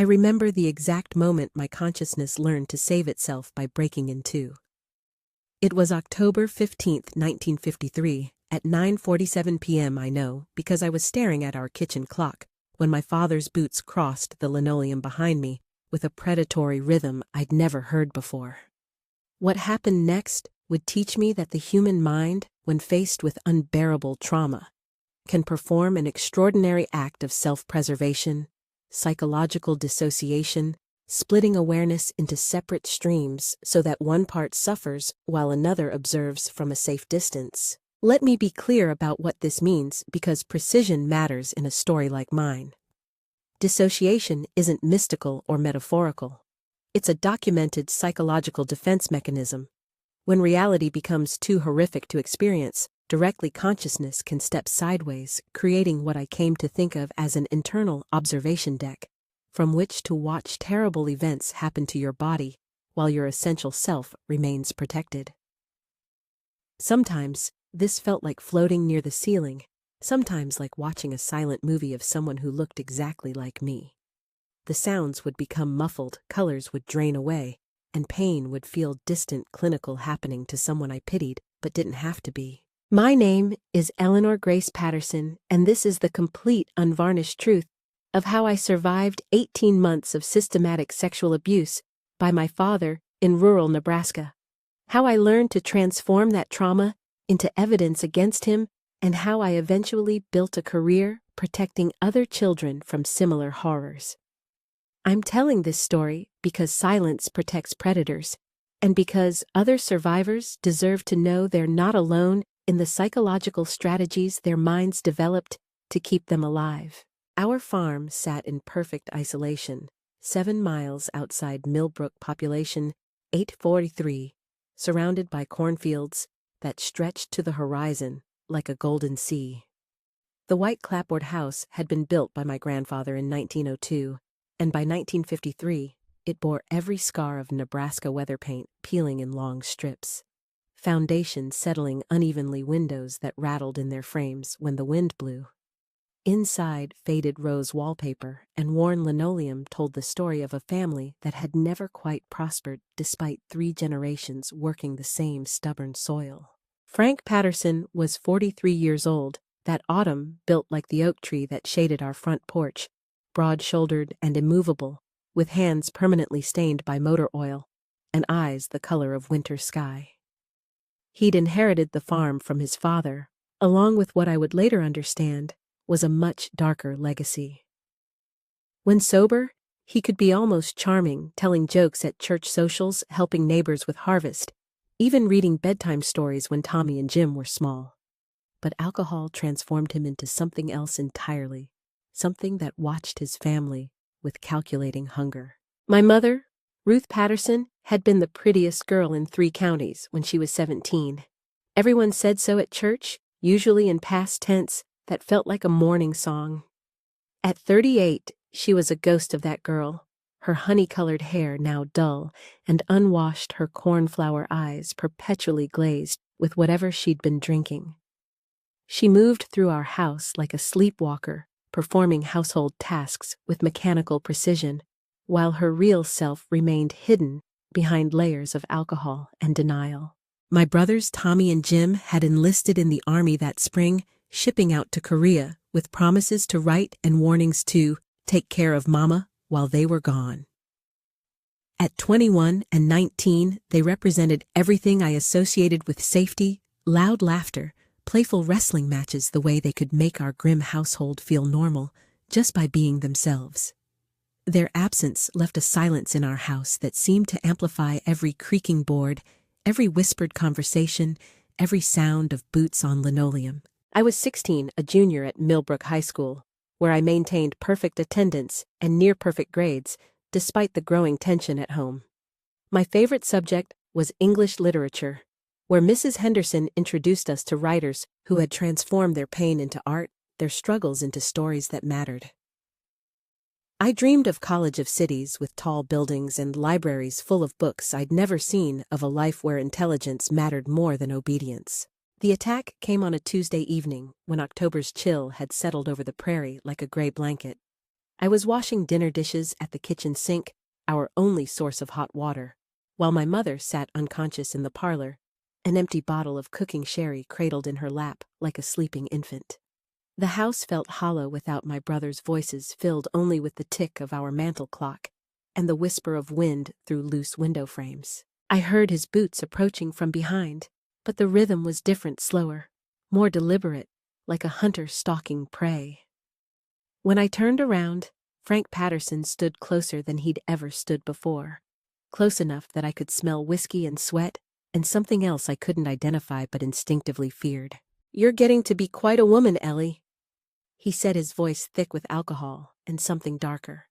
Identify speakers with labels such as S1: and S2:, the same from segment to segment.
S1: I remember the exact moment my consciousness learned to save itself by breaking in two. It was October 15th, 1953, at 9:47 p.m. I know, because I was staring at our kitchen clock, when my father's boots crossed the linoleum behind me with a predatory rhythm I'd never heard before. What happened next would teach me that the human mind, when faced with unbearable trauma, can perform an extraordinary act of self-preservation, psychological dissociation, splitting awareness into separate streams so that one part suffers while another observes from a safe distance. Let me be clear about what this means, because precision matters in a story like mine. Dissociation isn't mystical or metaphorical. It's a documented psychological defense mechanism. When reality becomes too horrific to experience, directly consciousness can step sideways, creating what I came to think of as an internal observation deck, from which to watch terrible events happen to your body while your essential self remains protected. Sometimes, this felt like floating near the ceiling, sometimes like watching a silent movie of someone who looked exactly like me. The sounds would become muffled, colors would drain away, and pain would feel distant, clinical, happening to someone I pitied but didn't have to be. My name is Eleanor Grace Patterson, and this is the complete, unvarnished truth of how I survived 18 months of systematic sexual abuse by my father in rural Nebraska, how I learned to transform that trauma into evidence against him, and how I eventually built a career protecting other children from similar horrors. I'm telling this story because silence protects predators, and because other survivors deserve to know they're not alone in the psychological strategies their minds developed to keep them alive. Our farm sat in perfect isolation, 7 miles outside Millbrook, population 843, surrounded by cornfields that stretched to the horizon like a golden sea. The white clapboard house had been built by my grandfather in 1902, and by 1953, it bore every scar of Nebraska weather paint peeling in long strips. Foundations settling unevenly, windows that rattled in their frames when the wind blew. Inside, faded rose wallpaper and worn linoleum told the story of a family that had never quite prospered despite 3 generations working the same stubborn soil. Frank Patterson was 43 years old, that autumn built like the oak tree that shaded our front porch, broad-shouldered and immovable, with hands permanently stained by motor oil and eyes the color of winter sky. He'd inherited the farm from his father, along with what I would later understand was a much darker legacy. When sober, he could be almost charming, telling jokes at church socials, helping neighbors with harvest, even reading bedtime stories when Tommy and Jim were small. But alcohol transformed him into something else entirely, something that watched his family with calculating hunger. My mother, Ruth Patterson, had been the prettiest girl in 3 counties when she was 17. Everyone said so at church, usually in past tense that felt like a mourning song. At 38, she was a ghost of that girl, her honey-colored hair now dull and unwashed, her cornflower eyes perpetually glazed with whatever she'd been drinking. She moved through our house like a sleepwalker, performing household tasks with mechanical precision, while her real self remained hidden behind layers of alcohol and denial. My brothers Tommy and Jim had enlisted in the army that spring, shipping out to Korea with promises to write and warnings to take care of Mama while they were gone. At 21 and 19, they represented everything I associated with safety, loud laughter, playful wrestling matches, the way they could make our grim household feel normal just by being themselves. Their absence left a silence in our house that seemed to amplify every creaking board, every whispered conversation, every sound of boots on linoleum. I was 16, a junior at Millbrook High School, where I maintained perfect attendance and near-perfect grades, despite the growing tension at home. My favorite subject was English literature, where Mrs. Henderson introduced us to writers who had transformed their pain into art, their struggles into stories that mattered. I dreamed of college of cities with tall buildings and libraries full of books I'd never seen, of a life where intelligence mattered more than obedience. The attack came on a Tuesday evening when October's chill had settled over the prairie like a gray blanket. I was washing dinner dishes at the kitchen sink, our only source of hot water, while my mother sat unconscious in the parlor, an empty bottle of cooking sherry cradled in her lap like a sleeping infant. The house felt hollow without my brother's voices, filled only with the tick of our mantel clock and the whisper of wind through loose window frames. I heard his boots approaching from behind, but the rhythm was different, slower, more deliberate, like a hunter stalking prey. When I turned around, Frank Patterson stood closer than he'd ever stood before, close enough that I could smell whiskey and sweat and something else I couldn't identify but instinctively feared. "You're getting to be quite a woman, Ellie," he said, his voice thick with alcohol and something darker.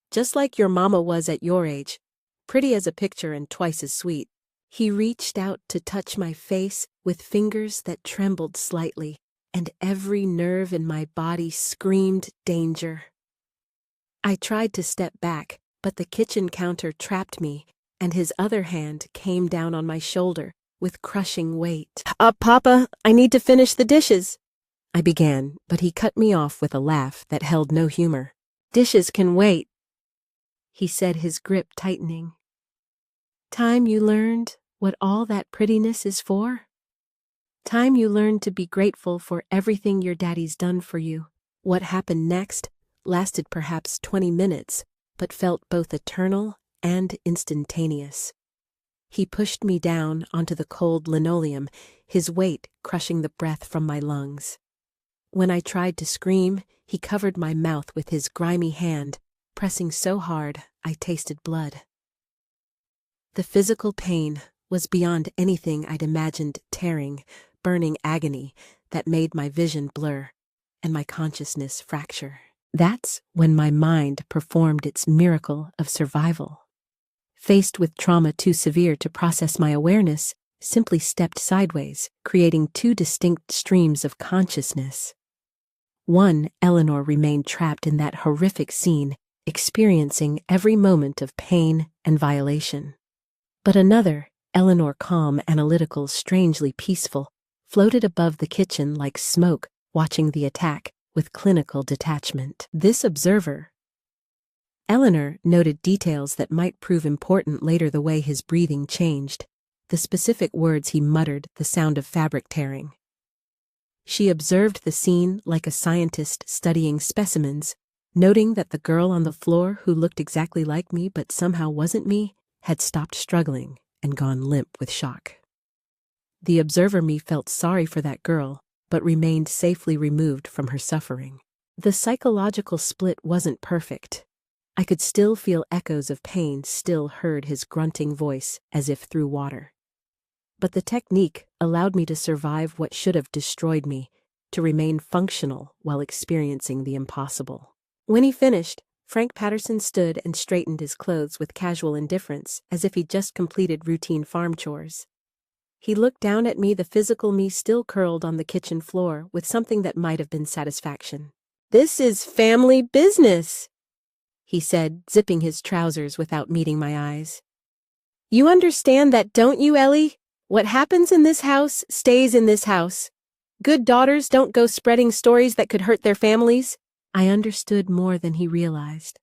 S1: "Just like your mama was at your age, pretty as a picture and twice as sweet." He reached out to touch my face with fingers that trembled slightly, and every nerve in my body screamed danger. I tried to step back, but the kitchen counter trapped me, and his other hand came down on my shoulder with crushing weight. Papa, I need to finish the dishes," I began, but he cut me off with a laugh that held no humor. "Dishes can wait," he said, his grip tightening. "Time you learned what all that prettiness is for? Time you learned to be grateful for everything your daddy's done for you." What happened next lasted perhaps 20 minutes, but felt both eternal and instantaneous. He pushed me down onto the cold linoleum, his weight crushing the breath from my lungs. When I tried to scream, he covered my mouth with his grimy hand, pressing so hard I tasted blood. The physical pain was beyond anything I'd imagined, tearing, burning agony that made my vision blur and my consciousness fracture. That's when my mind performed its miracle of survival. Faced with trauma too severe to process, my awareness simply stepped sideways, creating two distinct streams of consciousness. One, Eleanor remained trapped in that horrific scene, experiencing every moment of pain and violation. But another, Eleanor, calm, analytical, strangely peaceful, floated above the kitchen like smoke, watching the attack with clinical detachment. This observer, Eleanor, noted details that might prove important later: the way his breathing changed, the specific words he muttered, the sound of fabric tearing. She observed the scene like a scientist studying specimens, noting that the girl on the floor, who looked exactly like me but somehow wasn't me, had stopped struggling and gone limp with shock. The observer me felt sorry for that girl, but remained safely removed from her suffering. The psychological split wasn't perfect. I could still feel echoes of pain, still heard his grunting voice as if through water. But the technique allowed me to survive what should have destroyed me, to remain functional while experiencing the impossible. When he finished, Frank Patterson stood and straightened his clothes with casual indifference, as if he'd just completed routine farm chores. He looked down at me, the physical me still curled on the kitchen floor, with something that might have been satisfaction. "This is family business," he said, zipping his trousers without meeting my eyes. "You understand that, don't you, Ellie? What happens in this house stays in this house. Good daughters don't go spreading stories that could hurt their families." I understood more than he realized.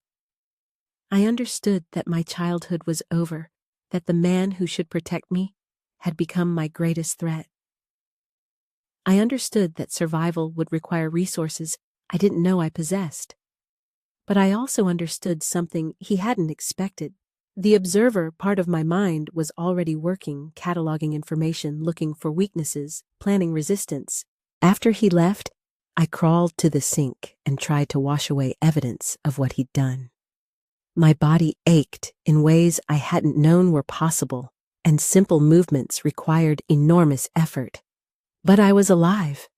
S1: I understood that my childhood was over, that the man who should protect me had become my greatest threat. I understood that survival would require resources I didn't know I possessed. But I also understood something he hadn't expected. The observer part of my mind was already working, cataloging information, looking for weaknesses, planning resistance. After he left, I crawled to the sink and tried to wash away evidence of what he'd done. My body ached in ways I hadn't known were possible, and simple movements required enormous effort. But I was alive.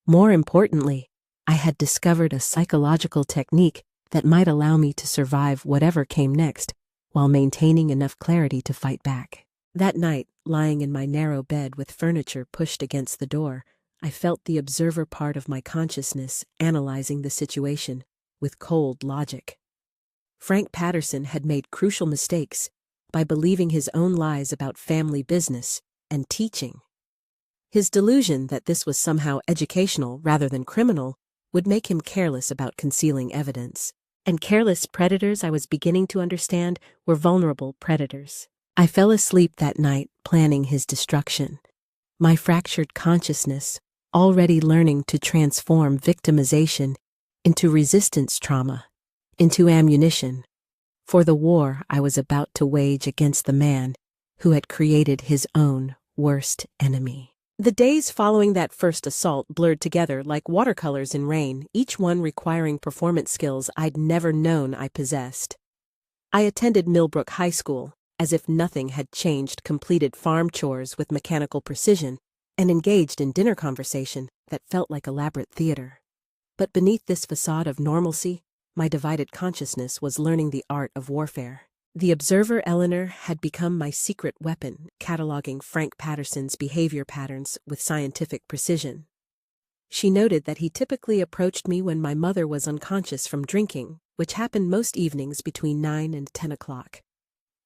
S1: More importantly, I had discovered a psychological technique that might allow me to survive whatever came next, while maintaining enough clarity to fight back. That night, lying in my narrow bed with furniture pushed against the door, I felt the observer part of my consciousness analyzing the situation with cold logic. Frank Patterson had made crucial mistakes by believing his own lies about family business and teaching. His delusion that this was somehow educational rather than criminal would make him careless about concealing evidence. And careless predators, I was beginning to understand, were vulnerable predators. I fell asleep that night planning his destruction. My fractured consciousness, already learning to transform victimization into resistance trauma, into ammunition, for the war I was about to wage against the man who had created his own worst enemy. The days following that first assault blurred together like watercolors in rain, each one requiring performance skills I'd never known I possessed. I attended Millbrook High School, as if nothing had changed, completed farm chores with mechanical precision, and engaged in dinner conversation that felt like elaborate theater. But beneath this facade of normalcy, my divided consciousness was learning the art of warfare. The observer Eleanor had become my secret weapon, cataloging Frank Patterson's behavior patterns with scientific precision. She noted that he typically approached me when my mother was unconscious from drinking, which happened most evenings between 9 and 10 o'clock.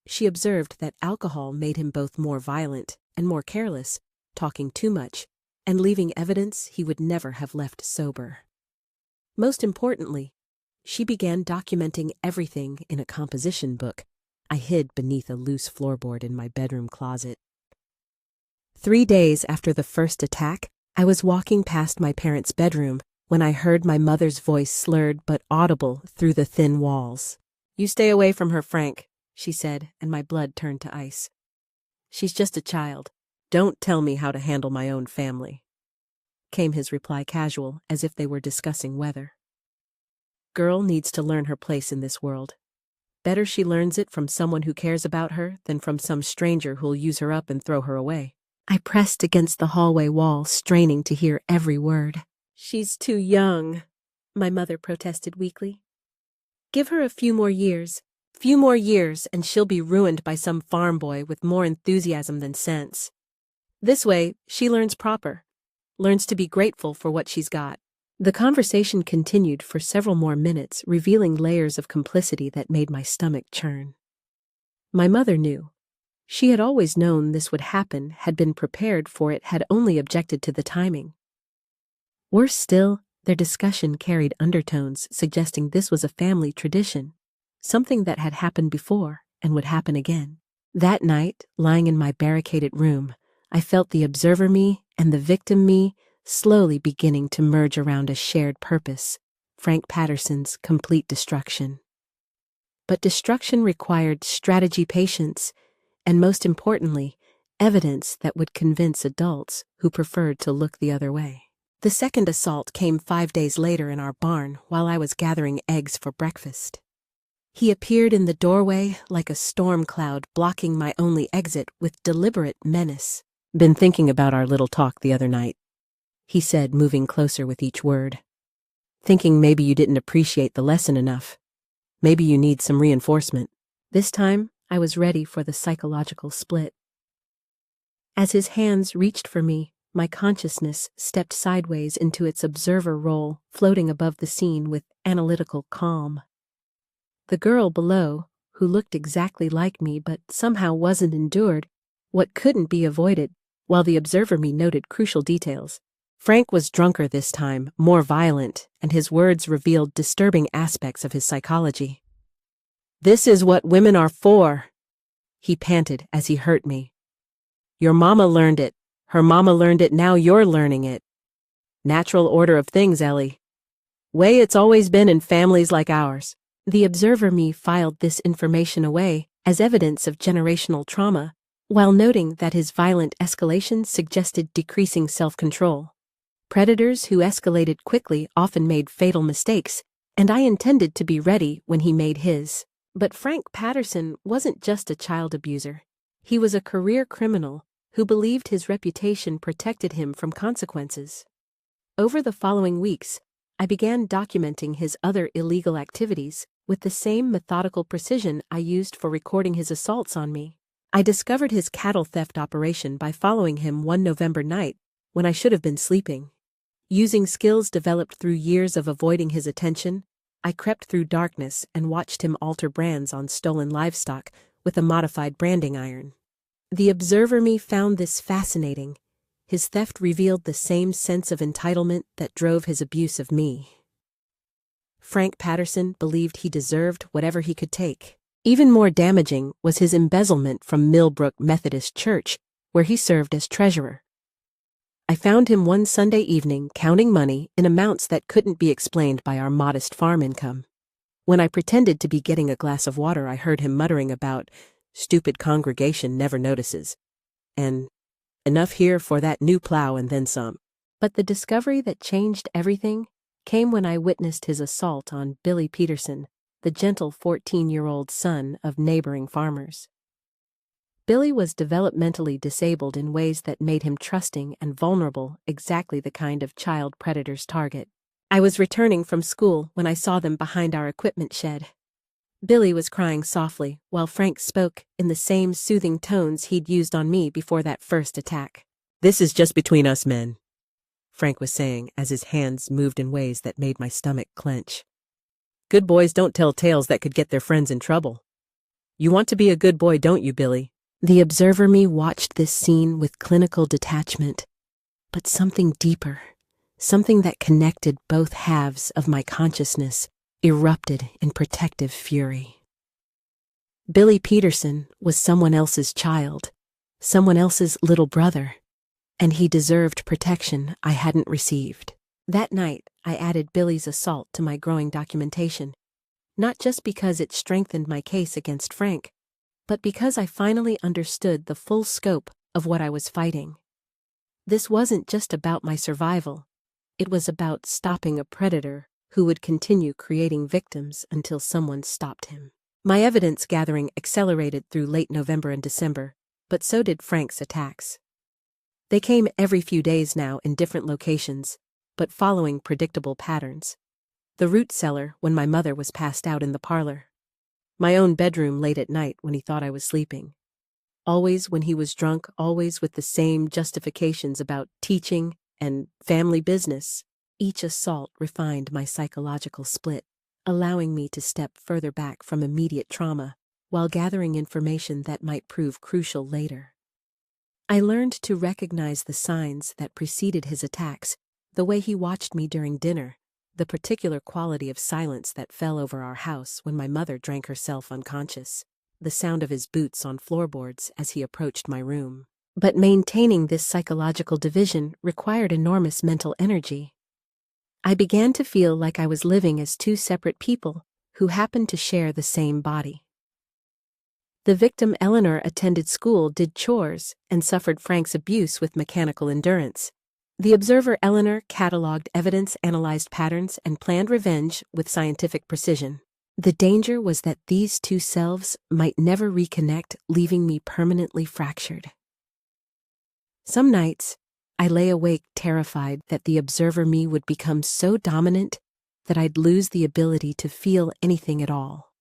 S1: She observed that alcohol made him both more violent and more careless, talking too much, and leaving evidence he would never have left sober. Most importantly, she began documenting everything in a composition book I hid beneath a loose floorboard in my bedroom closet. 3 days after the first attack, I was walking past my parents' bedroom when I heard my mother's voice slurred but audible through the thin walls. "You stay away from her, Frank," she said, and my blood turned to ice. "She's just a child. Don't tell me how to handle my own family," came his reply, casual, as if they were discussing weather. "Girl needs to learn her place in this world. Better she learns it from someone who cares about her than from some stranger who'll use her up and throw her away." I pressed against the hallway wall, straining to hear every word. "She's too young," my mother protested weakly. "Give her a few more years, and she'll be ruined by some farm boy with more enthusiasm than sense. This way, she learns proper, learns to be grateful for what she's got." The conversation continued for several more minutes, revealing layers of complicity that made my stomach churn. My mother knew. She had always known this would happen, had been prepared for it, had only objected to the timing. Worse still, their discussion carried undertones suggesting this was a family tradition, something that had happened before and would happen again. That night, lying in my barricaded room, I felt the observer me and the victim me slowly beginning to merge around a shared purpose: Frank Patterson's complete destruction. But destruction required strategy, patience, and most importantly, evidence that would convince adults who preferred to look the other way. The second assault came 5 days later in our barn while I was gathering eggs for breakfast. He appeared in the doorway like a storm cloud, blocking my only exit with deliberate menace. "Been thinking about our little talk the other night," he said, moving closer with each word. "Thinking maybe you didn't appreciate the lesson enough. Maybe you need some reinforcement." This time, I was ready for the psychological split. As his hands reached for me, my consciousness stepped sideways into its observer role, floating above the scene with analytical calm. The girl below, who looked exactly like me but somehow wasn't endured, what couldn't be avoided, while the observer me noted crucial details. Frank was drunker this time, more violent, and his words revealed disturbing aspects of his psychology. "This is what women are for," he panted as he hurt me. "Your mama learned it. Her mama learned it, now you're learning it. Natural order of things, Ellie. Way it's always been in families like ours." The observer me filed this information away as evidence of generational trauma, while noting that his violent escalation suggested decreasing self-control. Predators who escalated quickly often made fatal mistakes, and I intended to be ready when he made his. But Frank Patterson wasn't just a child abuser. He was a career criminal who believed his reputation protected him from consequences. Over the following weeks, I began documenting his other illegal activities with the same methodical precision I used for recording his assaults on me. I discovered his cattle theft operation by following him one November night when I should have been sleeping. Using skills developed through years of avoiding his attention, I crept through darkness and watched him alter brands on stolen livestock with a modified branding iron. The observer me found this fascinating. His theft revealed the same sense of entitlement that drove his abuse of me. Frank Patterson believed he deserved whatever he could take. Even more damaging was his embezzlement from Millbrook Methodist Church, where he served as treasurer. I found him one Sunday evening counting money in amounts that couldn't be explained by our modest farm income. When I pretended to be getting a glass of water, I heard him muttering about, "Stupid congregation never notices," and "enough here for that new plow and then some." But the discovery that changed everything came when I witnessed his assault on Billy Peterson, the gentle 14-year-old son of neighboring farmers. Billy was developmentally disabled in ways that made him trusting and vulnerable, exactly the kind of child predators target. I was returning from school when I saw them behind our equipment shed. Billy was crying softly, while Frank spoke in the same soothing tones he'd used on me before that first attack. "This is just between us men," Frank was saying as his hands moved in ways that made my stomach clench. "Good boys don't tell tales that could get their friends in trouble. You want to be a good boy, don't you, Billy?" The observer me watched this scene with clinical detachment, but something deeper, something that connected both halves of my consciousness, erupted in protective fury. Billy Peterson was someone else's child, someone else's little brother, and he deserved protection I hadn't received. That night, I added Billy's assault to my growing documentation, not just because it strengthened my case against Frank, but because I finally understood the full scope of what I was fighting. This wasn't just about my survival. It was about stopping a predator who would continue creating victims until someone stopped him. My evidence gathering accelerated through late November and December, but so did Frank's attacks. They came every few days now in different locations, but following predictable patterns. The root cellar when my mother was passed out in the parlor. My own bedroom late at night when he thought I was sleeping. Always when he was drunk, always with the same justifications about teaching and family business. Each assault refined my psychological split, allowing me to step further back from immediate trauma while gathering information that might prove crucial later. I learned to recognize the signs that preceded his attacks, the way he watched me during dinner, the particular quality of silence that fell over our house when my mother drank herself unconscious, the sound of his boots on floorboards as he approached my room. But maintaining this psychological division required enormous mental energy. I began to feel like I was living as two separate people who happened to share the same body. The victim Eleanor attended school, did chores, and suffered Frank's abuse with mechanical endurance. The observer Eleanor cataloged evidence, analyzed patterns, and planned revenge with scientific precision. The danger was that these two selves might never reconnect, leaving me permanently fractured. Some nights, I lay awake terrified that the observer me would become so dominant that I'd lose the ability to feel anything at all.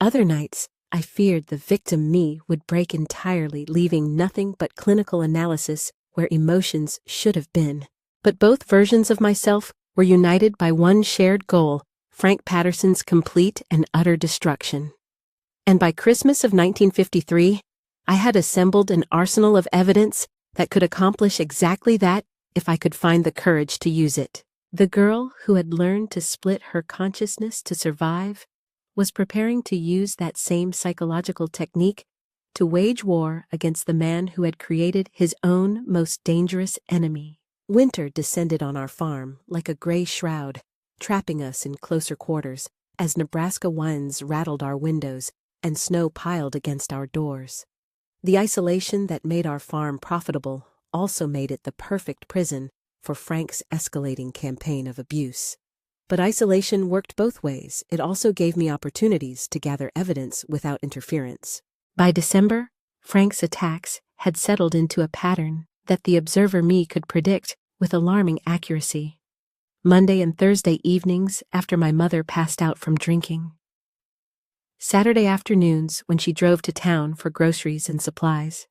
S1: Other nights, I feared the victim me would break entirely, leaving nothing but clinical analysis where emotions should have been. But both versions of myself were united by one shared goal: Frank Patterson's complete and utter destruction. And by Christmas of 1953, I had assembled an arsenal of evidence that could accomplish exactly that if I could find the courage to use it. The girl who had learned to split her consciousness to survive was preparing to use that same psychological technique to wage war against the man who had created his own most dangerous enemy. Winter descended on our farm like a gray shroud, trapping us in closer quarters as Nebraska winds rattled our windows and snow piled against our doors. The isolation that made our farm profitable also made it the perfect prison for Frank's escalating campaign of abuse. But isolation worked both ways. It also gave me opportunities to gather evidence without interference. By December, Frank's attacks had settled into a pattern that the observer me could predict with alarming accuracy. Monday and Thursday evenings after my mother passed out from drinking. Saturday afternoons when she drove to town for groceries and supplies.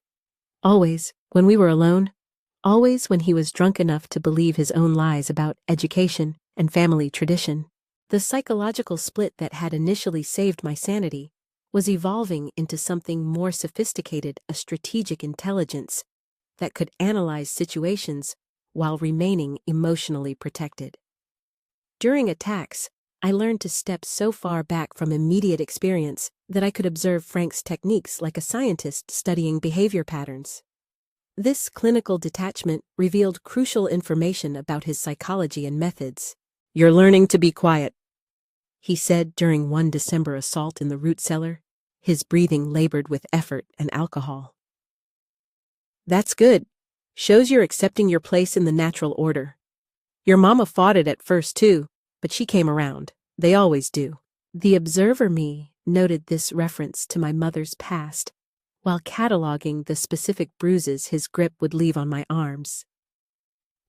S1: Always, when we were alone, always when he was drunk enough to believe his own lies about education and family tradition. The psychological split that had initially saved my sanity was evolving into something more sophisticated, a strategic intelligence that could analyze situations while remaining emotionally protected. During attacks, I learned to step so far back from immediate experience that I could observe Frank's techniques like a scientist studying behavior patterns. This clinical detachment revealed crucial information about his psychology and methods. "You're learning to be quiet," he said during one December assault in the root cellar, his breathing labored with effort and alcohol. "That's good. Shows you're accepting your place in the natural order. Your mama fought it at first too, but she came around. They always do." The observer me noted this reference to my mother's past, while cataloging the specific bruises his grip would leave on my arms.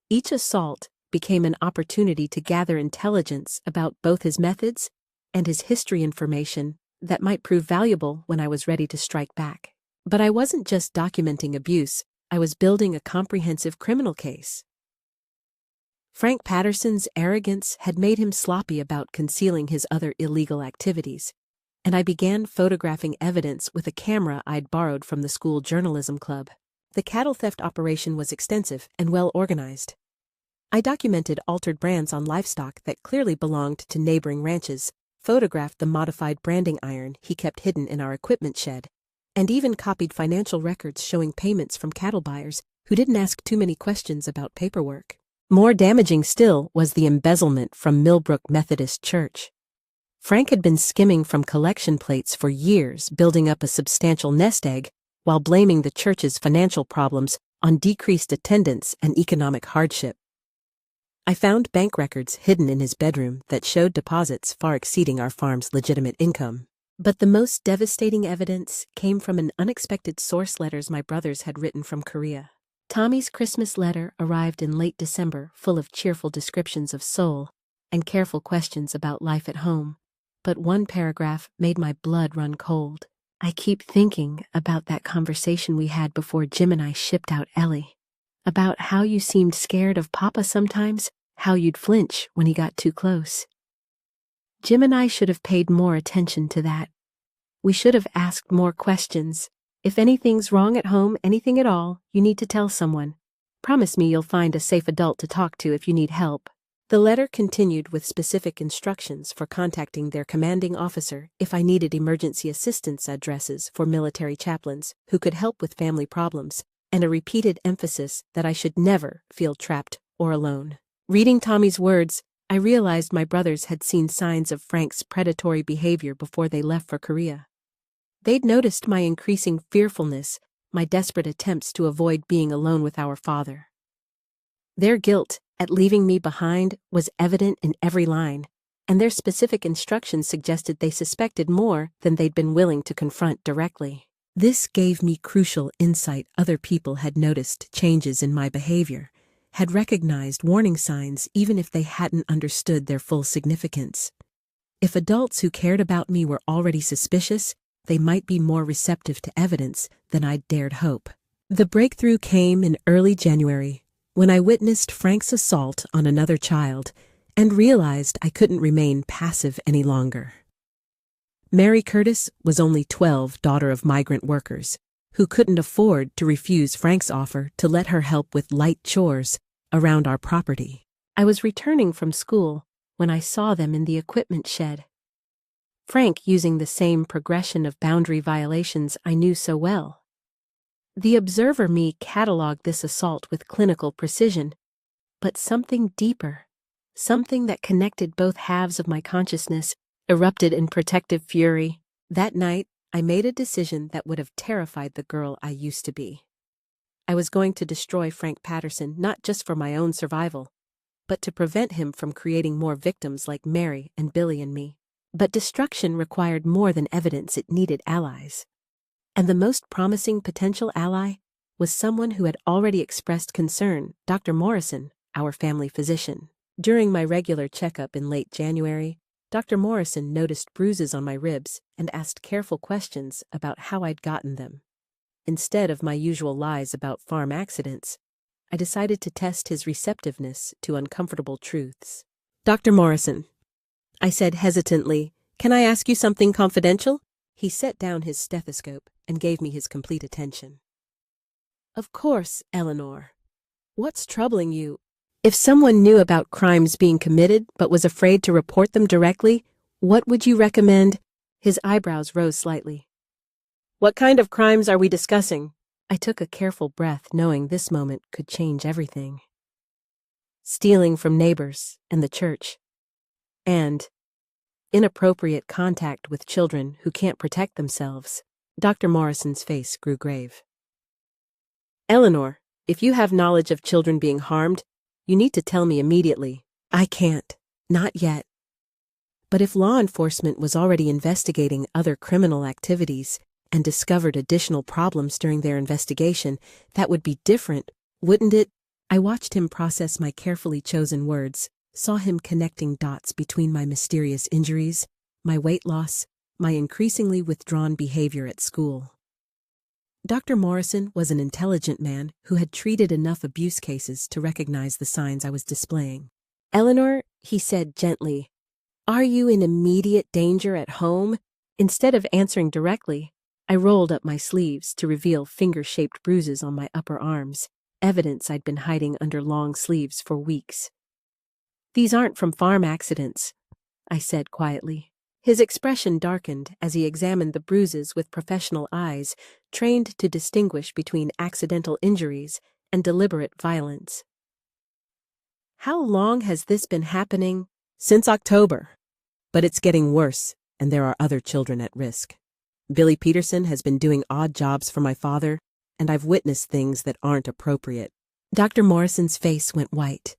S1: Each assault became an opportunity to gather intelligence about both his methods and his history information that might prove valuable when I was ready to strike back. But I wasn't just documenting abuse, I was building a comprehensive criminal case. Frank Patterson's arrogance had made him sloppy about concealing his other illegal activities, and I began photographing evidence with a camera I'd borrowed from the school journalism club. The cattle theft operation was extensive and well organized. I documented altered brands on livestock that clearly belonged to neighboring ranches, photographed the modified branding iron he kept hidden in our equipment shed, and even copied financial records showing payments from cattle buyers who didn't ask too many questions about paperwork. More damaging still was the embezzlement from Millbrook Methodist Church. Frank had been skimming from collection plates for years, building up a substantial nest egg while blaming the church's financial problems on decreased attendance and economic hardship. I found bank records hidden in his bedroom that showed deposits far exceeding our farm's legitimate income. But the most devastating evidence came from an unexpected source letters my brothers had written from Korea. Tommy's Christmas letter arrived in late December, full of cheerful descriptions of Seoul and careful questions about life at home. But one paragraph made my blood run cold. "I keep thinking about that conversation we had before Jim and I shipped out Ellie. About how you seemed scared of Papa sometimes, how you'd flinch when he got too close. Jim and I should have paid more attention to that. We should have asked more questions. If anything's wrong at home, anything at all, you need to tell someone. Promise me you'll find a safe adult to talk to if you need help." The letter continued with specific instructions for contacting their commanding officer if I needed emergency assistance addresses for military chaplains who could help with family problems, and a repeated emphasis that I should never feel trapped or alone. Reading Tommy's words, I realized my brothers had seen signs of Frank's predatory behavior before they left for Korea. They'd noticed my increasing fearfulness, my desperate attempts to avoid being alone with our father. Their guilt at leaving me behind was evident in every line, and their specific instructions suggested they suspected more than they'd been willing to confront directly. This gave me crucial insight. Other people had noticed changes in my behavior, had recognized warning signs even if they hadn't understood their full significance. If adults who cared about me were already suspicious, they might be more receptive to evidence than I'd dared hope. The breakthrough came in early January, when I witnessed Frank's assault on another child and realized I couldn't remain passive any longer. Mary Curtis was only 12, daughter of migrant workers, who couldn't afford to refuse Frank's offer to let her help with light chores around our property. I was returning from school when I saw them in the equipment shed. Frank using the same progression of boundary violations I knew so well. The observer me cataloged this assault with clinical precision, but something deeper, something that connected both halves of my consciousness, erupted in protective fury. That night, I made a decision that would have terrified the girl I used to be. I was going to destroy Frank Patterson not just for my own survival, but to prevent him from creating more victims like Mary and Billy and me. But destruction required more than evidence, it needed allies. And the most promising potential ally was someone who had already expressed concern, Dr. Morrison, our family physician. During my regular checkup in late January, Dr. Morrison noticed bruises on my ribs and asked careful questions about how I'd gotten them. Instead of my usual lies about farm accidents, I decided to test his receptiveness to uncomfortable truths. "Dr. Morrison," I said hesitantly, "can I ask you something confidential?" He set down his stethoscope and gave me his complete attention. Of course, Eleanor. What's troubling you? If someone knew about crimes being committed but was afraid to report them directly, what would you recommend? His eyebrows rose slightly. What kind of crimes are we discussing? I took a careful breath, knowing this moment could change everything. Stealing from neighbors and the church. And inappropriate contact with children who can't protect themselves. Dr. Morrison's face grew grave. Eleanor, if you have knowledge of children being harmed, you need to tell me immediately. I can't. Not yet. But if law enforcement was already investigating other criminal activities and discovered additional problems during their investigation, that would be different, wouldn't it? I watched him process my carefully chosen words, saw him connecting dots between my mysterious injuries, my weight loss, my increasingly withdrawn behavior at school. Dr. Morrison was an intelligent man who had treated enough abuse cases to recognize the signs I was displaying. Eleanor, he said gently, are you in immediate danger at home? Instead of answering directly, I rolled up my sleeves to reveal finger-shaped bruises on my upper arms, evidence I'd been hiding under long sleeves for weeks. These aren't from farm accidents, I said quietly. His expression darkened as he examined the bruises with professional eyes, trained to distinguish between accidental injuries and deliberate violence. How long has this been happening? Since October. But it's getting worse, and there are other children at risk. Billy Peterson has been doing odd jobs for my father, and I've witnessed things that aren't appropriate. Dr. Morrison's face went white.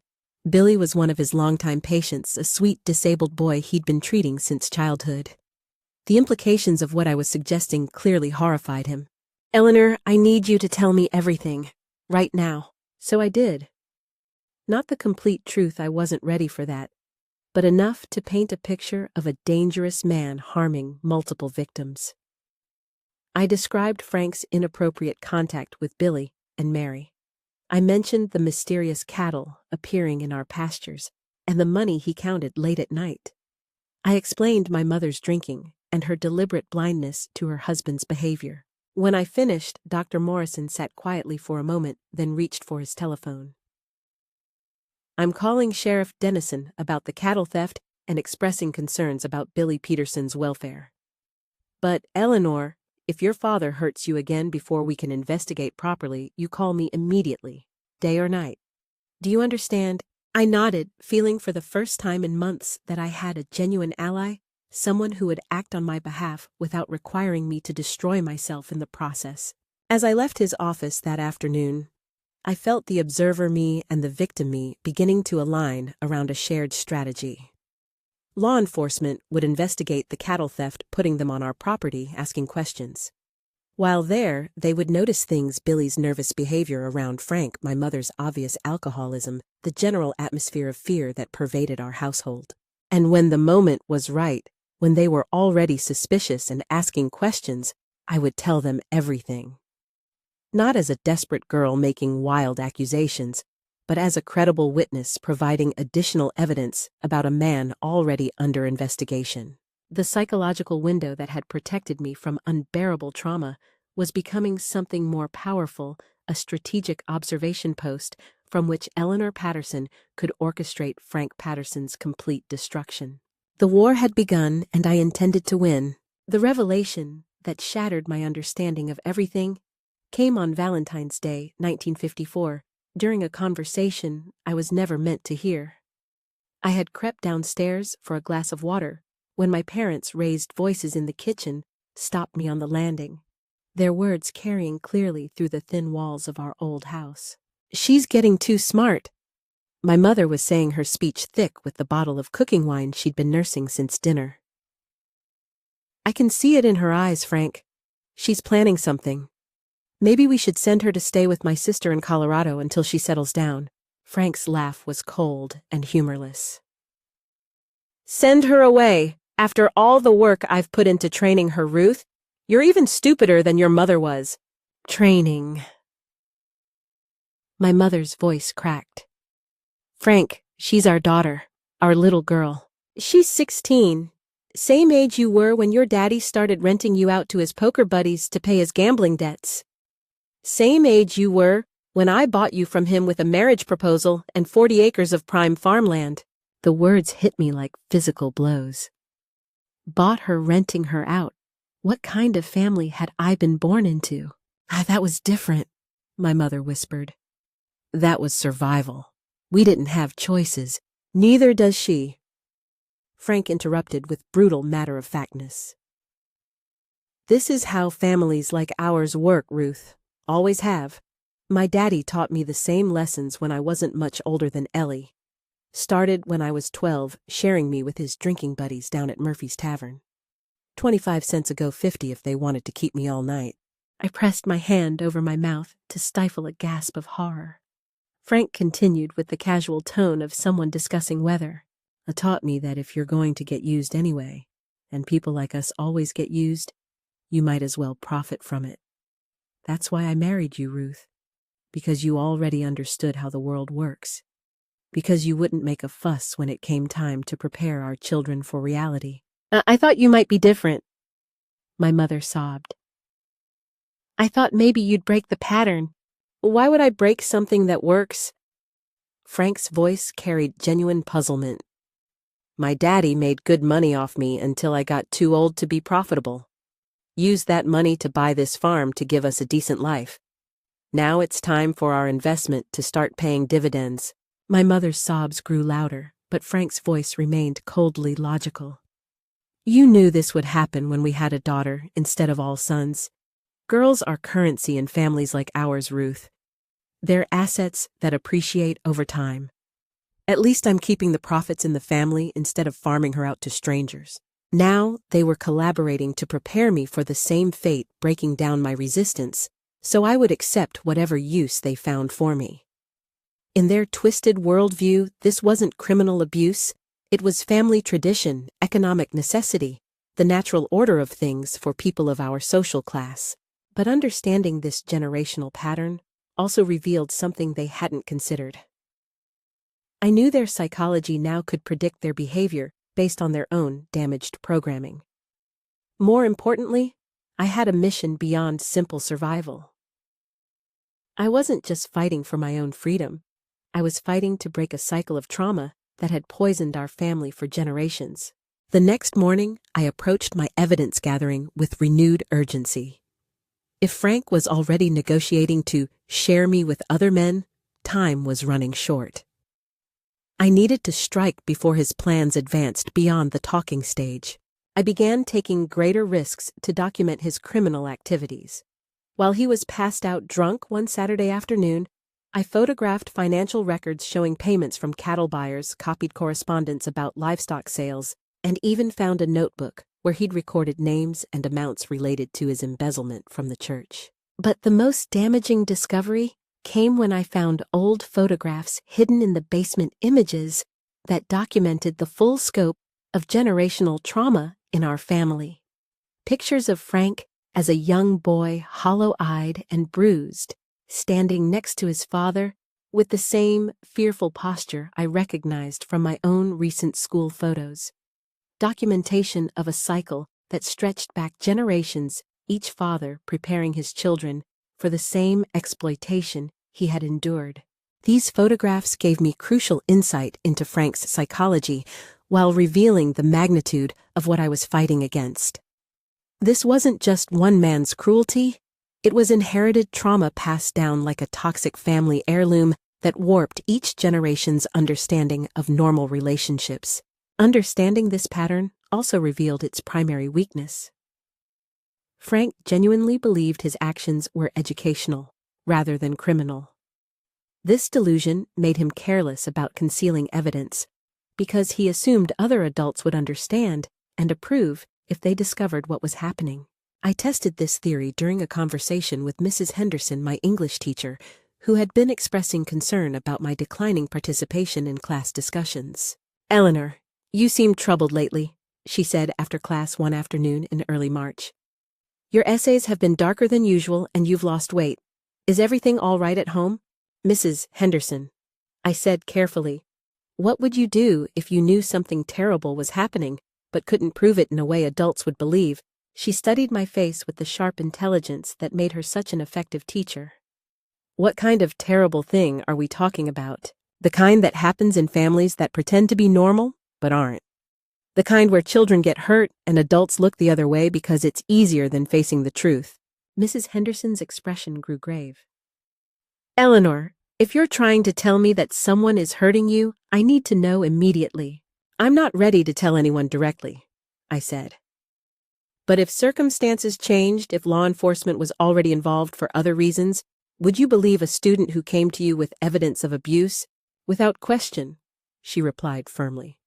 S1: Billy was one of his longtime patients, a sweet, disabled boy he'd been treating since childhood. The implications of what I was suggesting clearly horrified him. Eleanor, I need you to tell me everything. Right now. So I did. Not the complete truth, I wasn't ready for that, but enough to paint a picture of a dangerous man harming multiple victims. I described Frank's inappropriate contact with Billy and Mary. I mentioned the mysterious cattle appearing in our pastures and the money he counted late at night. I explained my mother's drinking and her deliberate blindness to her husband's behavior. When I finished, Dr. Morrison sat quietly for a moment, then reached for his telephone. I'm calling Sheriff Dennison about the cattle theft and expressing concerns about Billy Peterson's welfare. But, Eleanor, if your father hurts you again before we can investigate properly, you call me immediately, day or night. Do you understand? I nodded, feeling for the first time in months that I had a genuine ally, someone who would act on my behalf without requiring me to destroy myself in the process. As I left his office that afternoon, I felt the observer me and the victim me beginning to align around a shared strategy. Law enforcement would investigate the cattle theft, putting them on our property, asking questions. While there, they would notice things: Billy's nervous behavior around Frank, my mother's obvious alcoholism, the general atmosphere of fear that pervaded our household. And when the moment was right, when they were already suspicious and asking questions, I would tell them everything. Not as a desperate girl making wild accusations, but as a credible witness providing additional evidence about a man already under investigation. The psychological window that had protected me from unbearable trauma was becoming something more powerful, a strategic observation post from which Eleanor Patterson could orchestrate Frank Patterson's complete destruction. The war had begun, and I intended to win. The revelation that shattered my understanding of everything came on Valentine's Day, 1954, during a conversation I was never meant to hear. I had crept downstairs for a glass of water when my parents' raised voices in the kitchen stopped me on the landing, their words carrying clearly through the thin walls of our old house. She's getting too smart. My mother was saying her speech thick with the bottle of cooking wine she'd been nursing since dinner. I can see it in her eyes, Frank. She's planning something. Maybe we should send her to stay with my sister in Colorado until she settles down. Frank's laugh was cold and humorless. Send her away. After all the work I've put into training her, Ruth, you're even stupider than your mother was. Training. My mother's voice cracked. Frank, she's our daughter, our little girl. She's 16, same age you were when your daddy started renting you out to his poker buddies to pay his gambling debts. Same age you were when I bought you from him with a marriage proposal and 40 acres of prime farmland. The words hit me like physical blows. Bought her, renting her out. What kind of family had I been born into? That was different, my mother whispered. That was survival. We didn't have choices. Neither does she. Frank interrupted with brutal matter-of-factness. This is how families like ours work, Ruth. Always have. My daddy taught me the same lessons when I wasn't much older than Ellie. Started when I was 12, sharing me with his drinking buddies down at Murphy's Tavern. 25 cents a go, 50 if they wanted to keep me all night. I pressed my hand over my mouth to stifle a gasp of horror. Frank continued with the casual tone of someone discussing weather. It taught me that if you're going to get used anyway, and people like us always get used, you might as well profit from it. That's why I married you, Ruth, because you already understood how the world works, because you wouldn't make a fuss when it came time to prepare our children for reality. I thought you might be different, my mother sobbed. I thought maybe you'd break the pattern. Why would I break something that works? Frank's voice carried genuine puzzlement. My daddy made good money off me until I got too old to be profitable. Used that money to buy this farm to give us a decent life. Now it's time for our investment to start paying dividends. My mother's sobs grew louder, but Frank's voice remained coldly logical. You knew this would happen when we had a daughter instead of all sons. Girls are currency in families like ours, Ruth. They're assets that appreciate over time. At least I'm keeping the profits in the family instead of farming her out to strangers. Now they were collaborating to prepare me for the same fate, breaking down my resistance, so I would accept whatever use they found for me. In their twisted worldview, this wasn't criminal abuse. It was family tradition, economic necessity, the natural order of things for people of our social class. But understanding this generational pattern also revealed something they hadn't considered. I knew their psychology now could predict their behavior based on their own damaged programming. More importantly, I had a mission beyond simple survival. I wasn't just fighting for my own freedom. I was fighting to break a cycle of trauma that had poisoned our family for generations. The next morning, I approached my evidence gathering with renewed urgency. If Frank was already negotiating to share me with other men, time was running short. I needed to strike before his plans advanced beyond the talking stage. I began taking greater risks to document his criminal activities. While he was passed out drunk one Saturday afternoon, I photographed financial records showing payments from cattle buyers, copied correspondence about livestock sales, and even found a notebook where he'd recorded names and amounts related to his embezzlement from the church. But the most damaging discovery came when I found old photographs hidden in the basement images that documented the full scope of generational trauma in our family. Pictures of Frank as a young boy, hollow-eyed and bruised, standing next to his father with the same fearful posture I recognized from my own recent school photos. Documentation of a cycle that stretched back generations, each father preparing his children for the same exploitation he had endured. These photographs gave me crucial insight into Frank's psychology while revealing the magnitude of what I was fighting against. This wasn't just one man's cruelty, it was inherited trauma passed down like a toxic family heirloom that warped each generation's understanding of normal relationships. Understanding this pattern also revealed its primary weakness. Frank genuinely believed his actions were educational, rather than criminal. This delusion made him careless about concealing evidence, because he assumed other adults would understand and approve if they discovered what was happening. I tested this theory during a conversation with Mrs. Henderson, my English teacher, who had been expressing concern about my declining participation in class discussions. "Eleanor, you seem troubled lately," she said after class one afternoon in early March. "Your essays have been darker than usual and you've lost weight. Is everything all right at home?" "Mrs. Henderson," I said carefully, "what would you do if you knew something terrible was happening, but couldn't prove it in a way adults would believe?" She studied my face with the sharp intelligence that made her such an effective teacher. What kind of terrible thing are we talking about? The kind that happens in families that pretend to be normal, but aren't. The kind where children get hurt and adults look the other way because it's easier than facing the truth. Mrs. Henderson's expression grew grave. Eleanor, if you're trying to tell me that someone is hurting you, I need to know immediately. I'm not ready to tell anyone directly, I said. But if circumstances changed, if law enforcement was already involved for other reasons, would you believe a student who came to you with evidence of abuse? Without question, she replied firmly.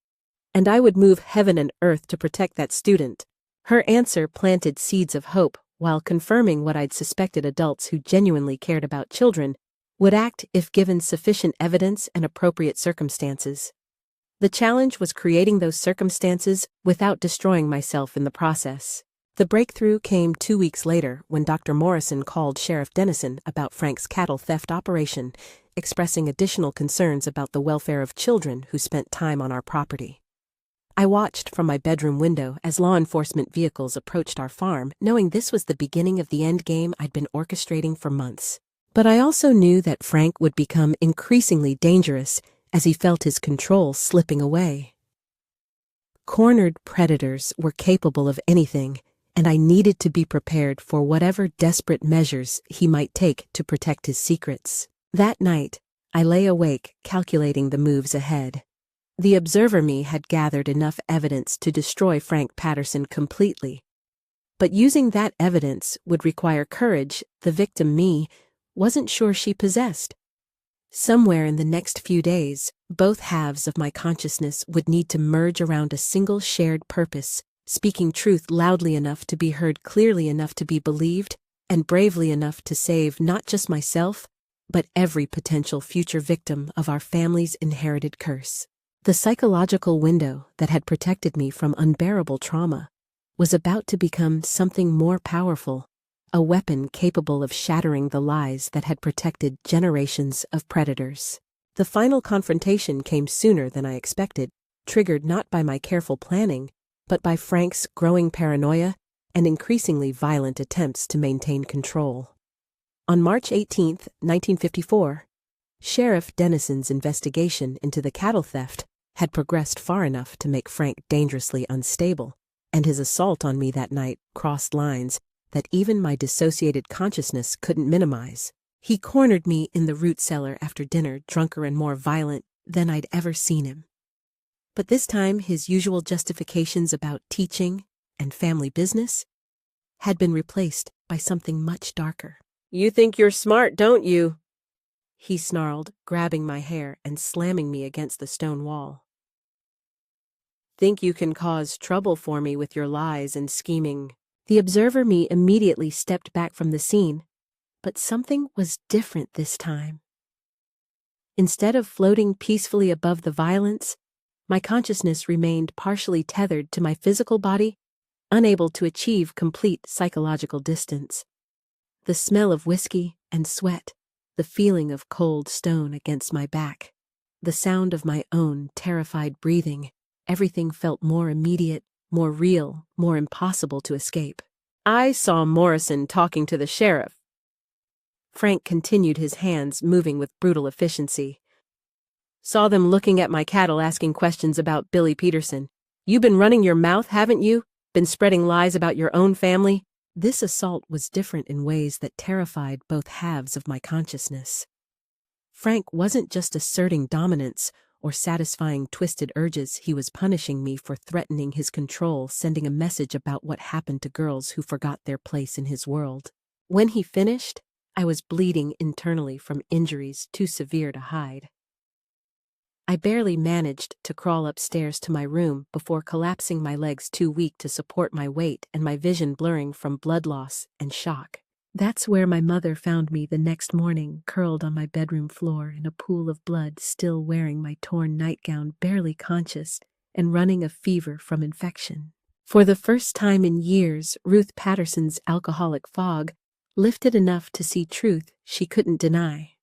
S1: And I would move heaven and earth to protect that student. Her answer planted seeds of hope while confirming what I'd suspected adults who genuinely cared about children would act if given sufficient evidence and appropriate circumstances. The challenge was creating those circumstances without destroying myself in the process. The breakthrough came 2 weeks later when Dr. Morrison called Sheriff Dennison about Frank's cattle theft operation, expressing additional concerns about the welfare of children who spent time on our property. I watched from my bedroom window as law enforcement vehicles approached our farm, knowing this was the beginning of the end game I'd been orchestrating for months. But I also knew that Frank would become increasingly dangerous as he felt his control slipping away. Cornered predators were capable of anything, and I needed to be prepared for whatever desperate measures he might take to protect his secrets. That night, I lay awake calculating the moves ahead. The observer me had gathered enough evidence to destroy Frank Patterson completely. But using that evidence would require courage the victim me wasn't sure she possessed. Somewhere in the next few days, both halves of my consciousness would need to merge around a single shared purpose, speaking truth loudly enough to be heard, clearly enough to be believed, and bravely enough to save not just myself, but every potential future victim of our family's inherited curse. The psychological window that had protected me from unbearable trauma was about to become something more powerful, a weapon capable of shattering the lies that had protected generations of predators. The final confrontation came sooner than I expected, triggered not by my careful planning, but by Frank's growing paranoia and increasingly violent attempts to maintain control. On March 18, 1954, Sheriff Dennison's investigation into the cattle theft had progressed far enough to make Frank dangerously unstable, and his assault on me that night crossed lines that even my dissociated consciousness couldn't minimize. He cornered me in the root cellar after dinner, drunker and more violent than I'd ever seen him. But this time his usual justifications about teaching and family business had been replaced by something much darker. "You think you're smart, don't you?" he snarled, grabbing my hair and slamming me against the stone wall. "Think you can cause trouble for me with your lies and scheming?" The observer me immediately stepped back from the scene, but something was different this time. Instead of floating peacefully above the violence, my consciousness remained partially tethered to my physical body, unable to achieve complete psychological distance. The smell of whiskey and sweat, the feeling of cold stone against my back, the sound of my own terrified breathing, everything felt more immediate, more real, more impossible to escape. "I saw Morrison talking to the sheriff." Frank continued, his hands moving with brutal efficiency. "Saw them looking at my cattle, asking questions about Billy Peterson. You've been running your mouth, haven't you? Been spreading lies about your own family?" This assault was different in ways that terrified both halves of my consciousness. Frank wasn't just asserting dominance or satisfying twisted urges, he was punishing me for threatening his control, sending a message about what happened to girls who forgot their place in his world. When he finished, I was bleeding internally from injuries too severe to hide. I barely managed to crawl upstairs to my room before collapsing, my legs too weak to support my weight and my vision blurring from blood loss and shock. That's where my mother found me the next morning, curled on my bedroom floor in a pool of blood, still wearing my torn nightgown, barely conscious, and running a fever from infection. For the first time in years, Ruth Patterson's alcoholic fog lifted enough to see truth she couldn't deny.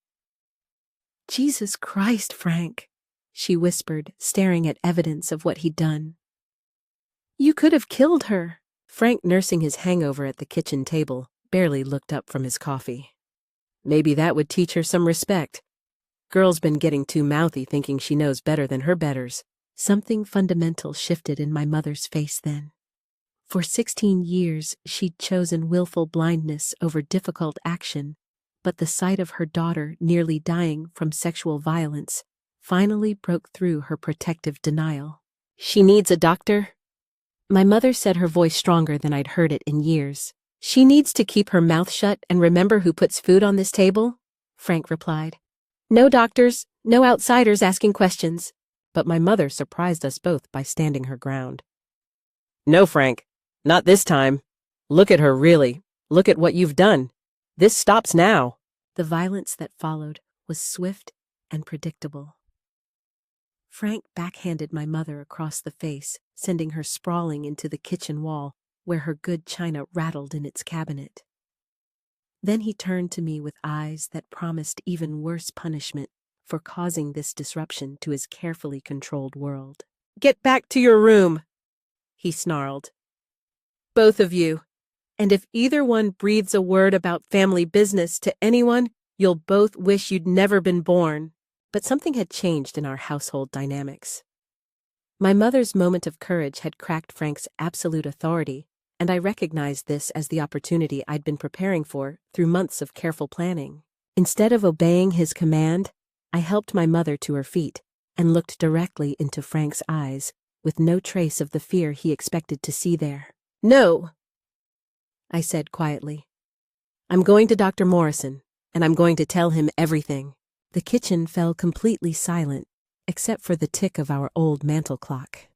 S1: "Jesus Christ, Frank," she whispered, staring at evidence of what he'd done. "You could have killed her." Frank, nursing his hangover at the kitchen table, barely looked up from his coffee. Maybe that would teach her some respect. Girl's been getting too mouthy thinking she knows better than her betters. Something fundamental shifted in my mother's face then. For 16 years, she'd chosen willful blindness over difficult action, but the sight of her daughter nearly dying from sexual violence finally broke through her protective denial. She needs a doctor? My mother said, her voice stronger than I'd heard it in years. She needs to keep her mouth shut and remember who puts food on this table, Frank replied. No doctors, no outsiders asking questions. But my mother surprised us both by standing her ground. No, Frank, not this time. Look at her, really. Look at what you've done. This stops now. The violence that followed was swift and predictable. Frank backhanded my mother across the face, sending her sprawling into the kitchen wall, where her good china rattled in its cabinet. Then he turned to me with eyes that promised even worse punishment for causing this disruption to his carefully controlled world. Get back to your room, he snarled. Both of you. And if either one breathes a word about family business to anyone, you'll both wish you'd never been born. But something had changed in our household dynamics. My mother's moment of courage had cracked Frank's absolute authority, and I recognized this as the opportunity I'd been preparing for through months of careful planning. Instead of obeying his command, I helped my mother to her feet and looked directly into Frank's eyes with no trace of the fear he expected to see there. No, I said quietly. I'm going to Dr. Morrison, and I'm going to tell him everything. The kitchen fell completely silent, except for the tick of our old mantel clock.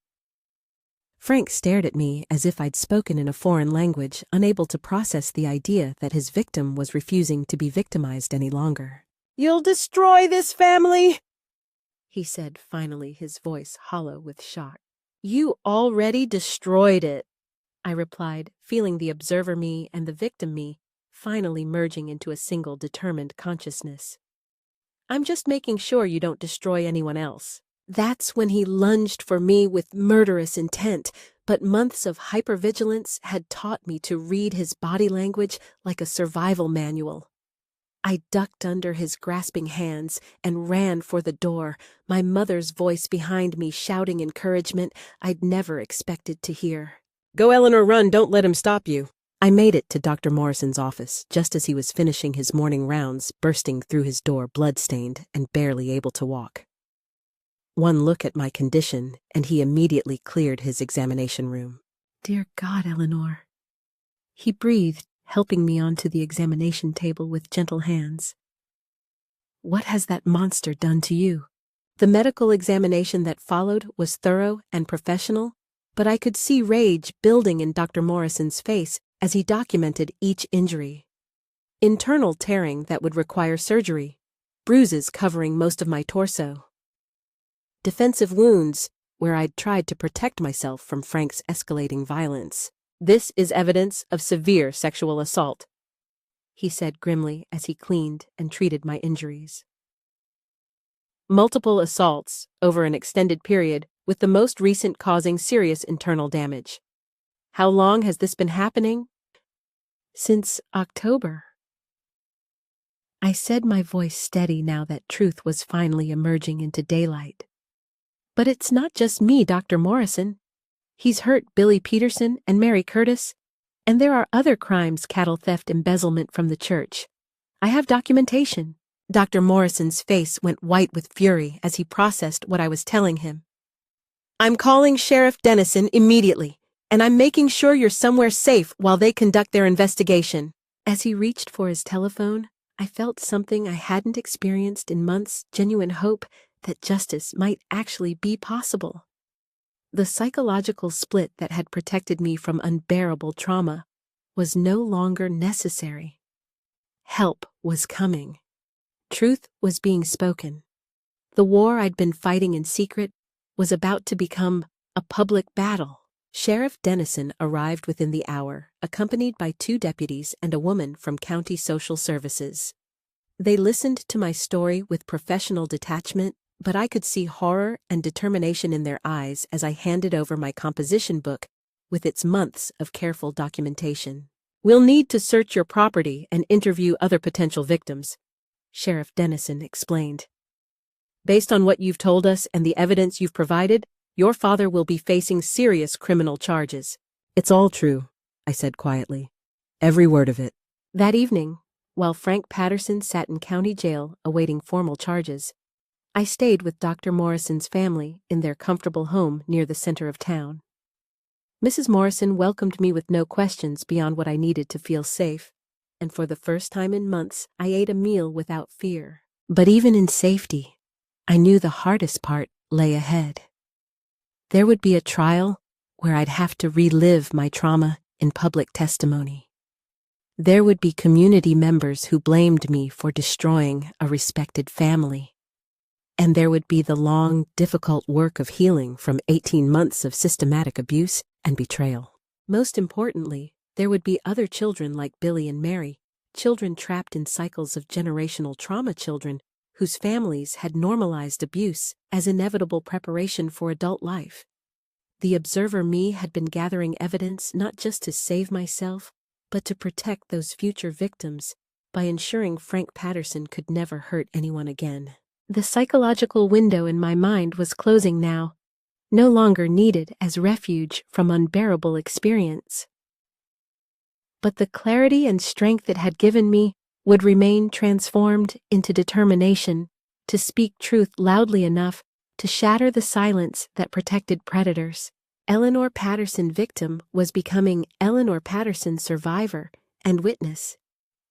S1: Frank stared at me as if I'd spoken in a foreign language, unable to process the idea that his victim was refusing to be victimized any longer. You'll destroy this family, he said finally, his voice hollow with shock. You already destroyed it, I replied, feeling the observer me and the victim me finally merging into a single determined consciousness. I'm just making sure you don't destroy anyone else. That's when he lunged for me with murderous intent, but months of hypervigilance had taught me to read his body language like a survival manual. I ducked under his grasping hands and ran for the door, my mother's voice behind me shouting encouragement I'd never expected to hear. Go, Eleanor, run, don't let him stop you. I made it to Dr. Morrison's office just as he was finishing his morning rounds, bursting through his door blood-stained and barely able to walk. One look at my condition, and he immediately cleared his examination room. Dear God, Eleanor. He breathed, helping me onto the examination table with gentle hands. What has that monster done to you? The medical examination that followed was thorough and professional, but I could see rage building in Dr. Morrison's face as he documented each injury. Internal tearing that would require surgery, bruises covering most of my torso. Defensive wounds where I'd tried to protect myself from Frank's escalating violence. This is evidence of severe sexual assault, he said grimly as he cleaned and treated my injuries. Multiple assaults over an extended period, with the most recent causing serious internal damage. How long has this been happening? Since October. I said, my voice steady now that truth was finally emerging into daylight. But it's not just me, Dr. Morrison. He's hurt Billy Peterson and Mary Curtis, and there are other crimes, cattle theft, embezzlement from the church. I have documentation. Dr. Morrison's face went white with fury as he processed what I was telling him. I'm calling Sheriff Dennison immediately, and I'm making sure you're somewhere safe while they conduct their investigation. As he reached for his telephone, I felt something I hadn't experienced in months, genuine hope that justice might actually be possible. The psychological split that had protected me from unbearable trauma was no longer necessary. Help was coming. Truth was being spoken. The war I'd been fighting in secret was about to become a public battle. Sheriff Dennison arrived within the hour, accompanied by 2 deputies and a woman from County Social Services. They listened to my story with professional detachment, but I could see horror and determination in their eyes as I handed over my composition book with its months of careful documentation. We'll need to search your property and interview other potential victims, Sheriff Dennison explained. Based on what you've told us and the evidence you've provided, your father will be facing serious criminal charges. It's all true, I said quietly. Every word of it. That evening, while Frank Patterson sat in county jail awaiting formal charges, I stayed with Dr. Morrison's family in their comfortable home near the center of town. Mrs. Morrison welcomed me with no questions beyond what I needed to feel safe, and for the first time in months, I ate a meal without fear. But even in safety, I knew the hardest part lay ahead. There would be a trial where I'd have to relive my trauma in public testimony. There would be community members who blamed me for destroying a respected family. And there would be the long, difficult work of healing from 18 months of systematic abuse and betrayal. Most importantly, there would be other children like Billy and Mary, children trapped in cycles of generational trauma, children whose families had normalized abuse as inevitable preparation for adult life. The observer me had been gathering evidence not just to save myself, but to protect those future victims by ensuring Frank Patterson could never hurt anyone again. The psychological window in my mind was closing now, no longer needed as refuge from unbearable experience. But the clarity and strength it had given me would remain transformed into determination to speak truth loudly enough to shatter the silence that protected predators. Eleanor Patterson victim was becoming Eleanor Patterson survivor and witness,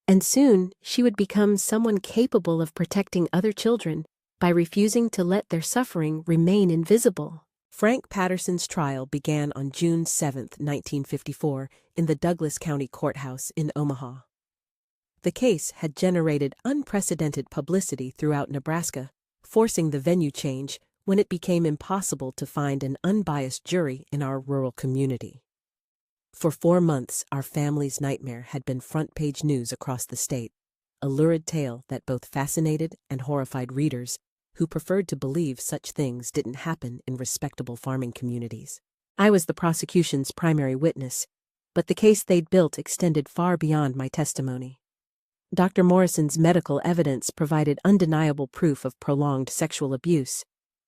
S1: and soon she would become someone capable of protecting other children by refusing to let their suffering remain invisible. Frank Patterson's trial began on June 7, 1954, in the Douglas County Courthouse in Omaha. The case had generated unprecedented publicity throughout Nebraska, forcing the venue change when it became impossible to find an unbiased jury in our rural community. For 4 months, our family's nightmare had been front-page news across the state, a lurid tale that both fascinated and horrified readers who preferred to believe such things didn't happen in respectable farming communities. I was the prosecution's primary witness, but the case they'd built extended far beyond my testimony. Dr. Morrison's medical evidence provided undeniable proof of prolonged sexual abuse.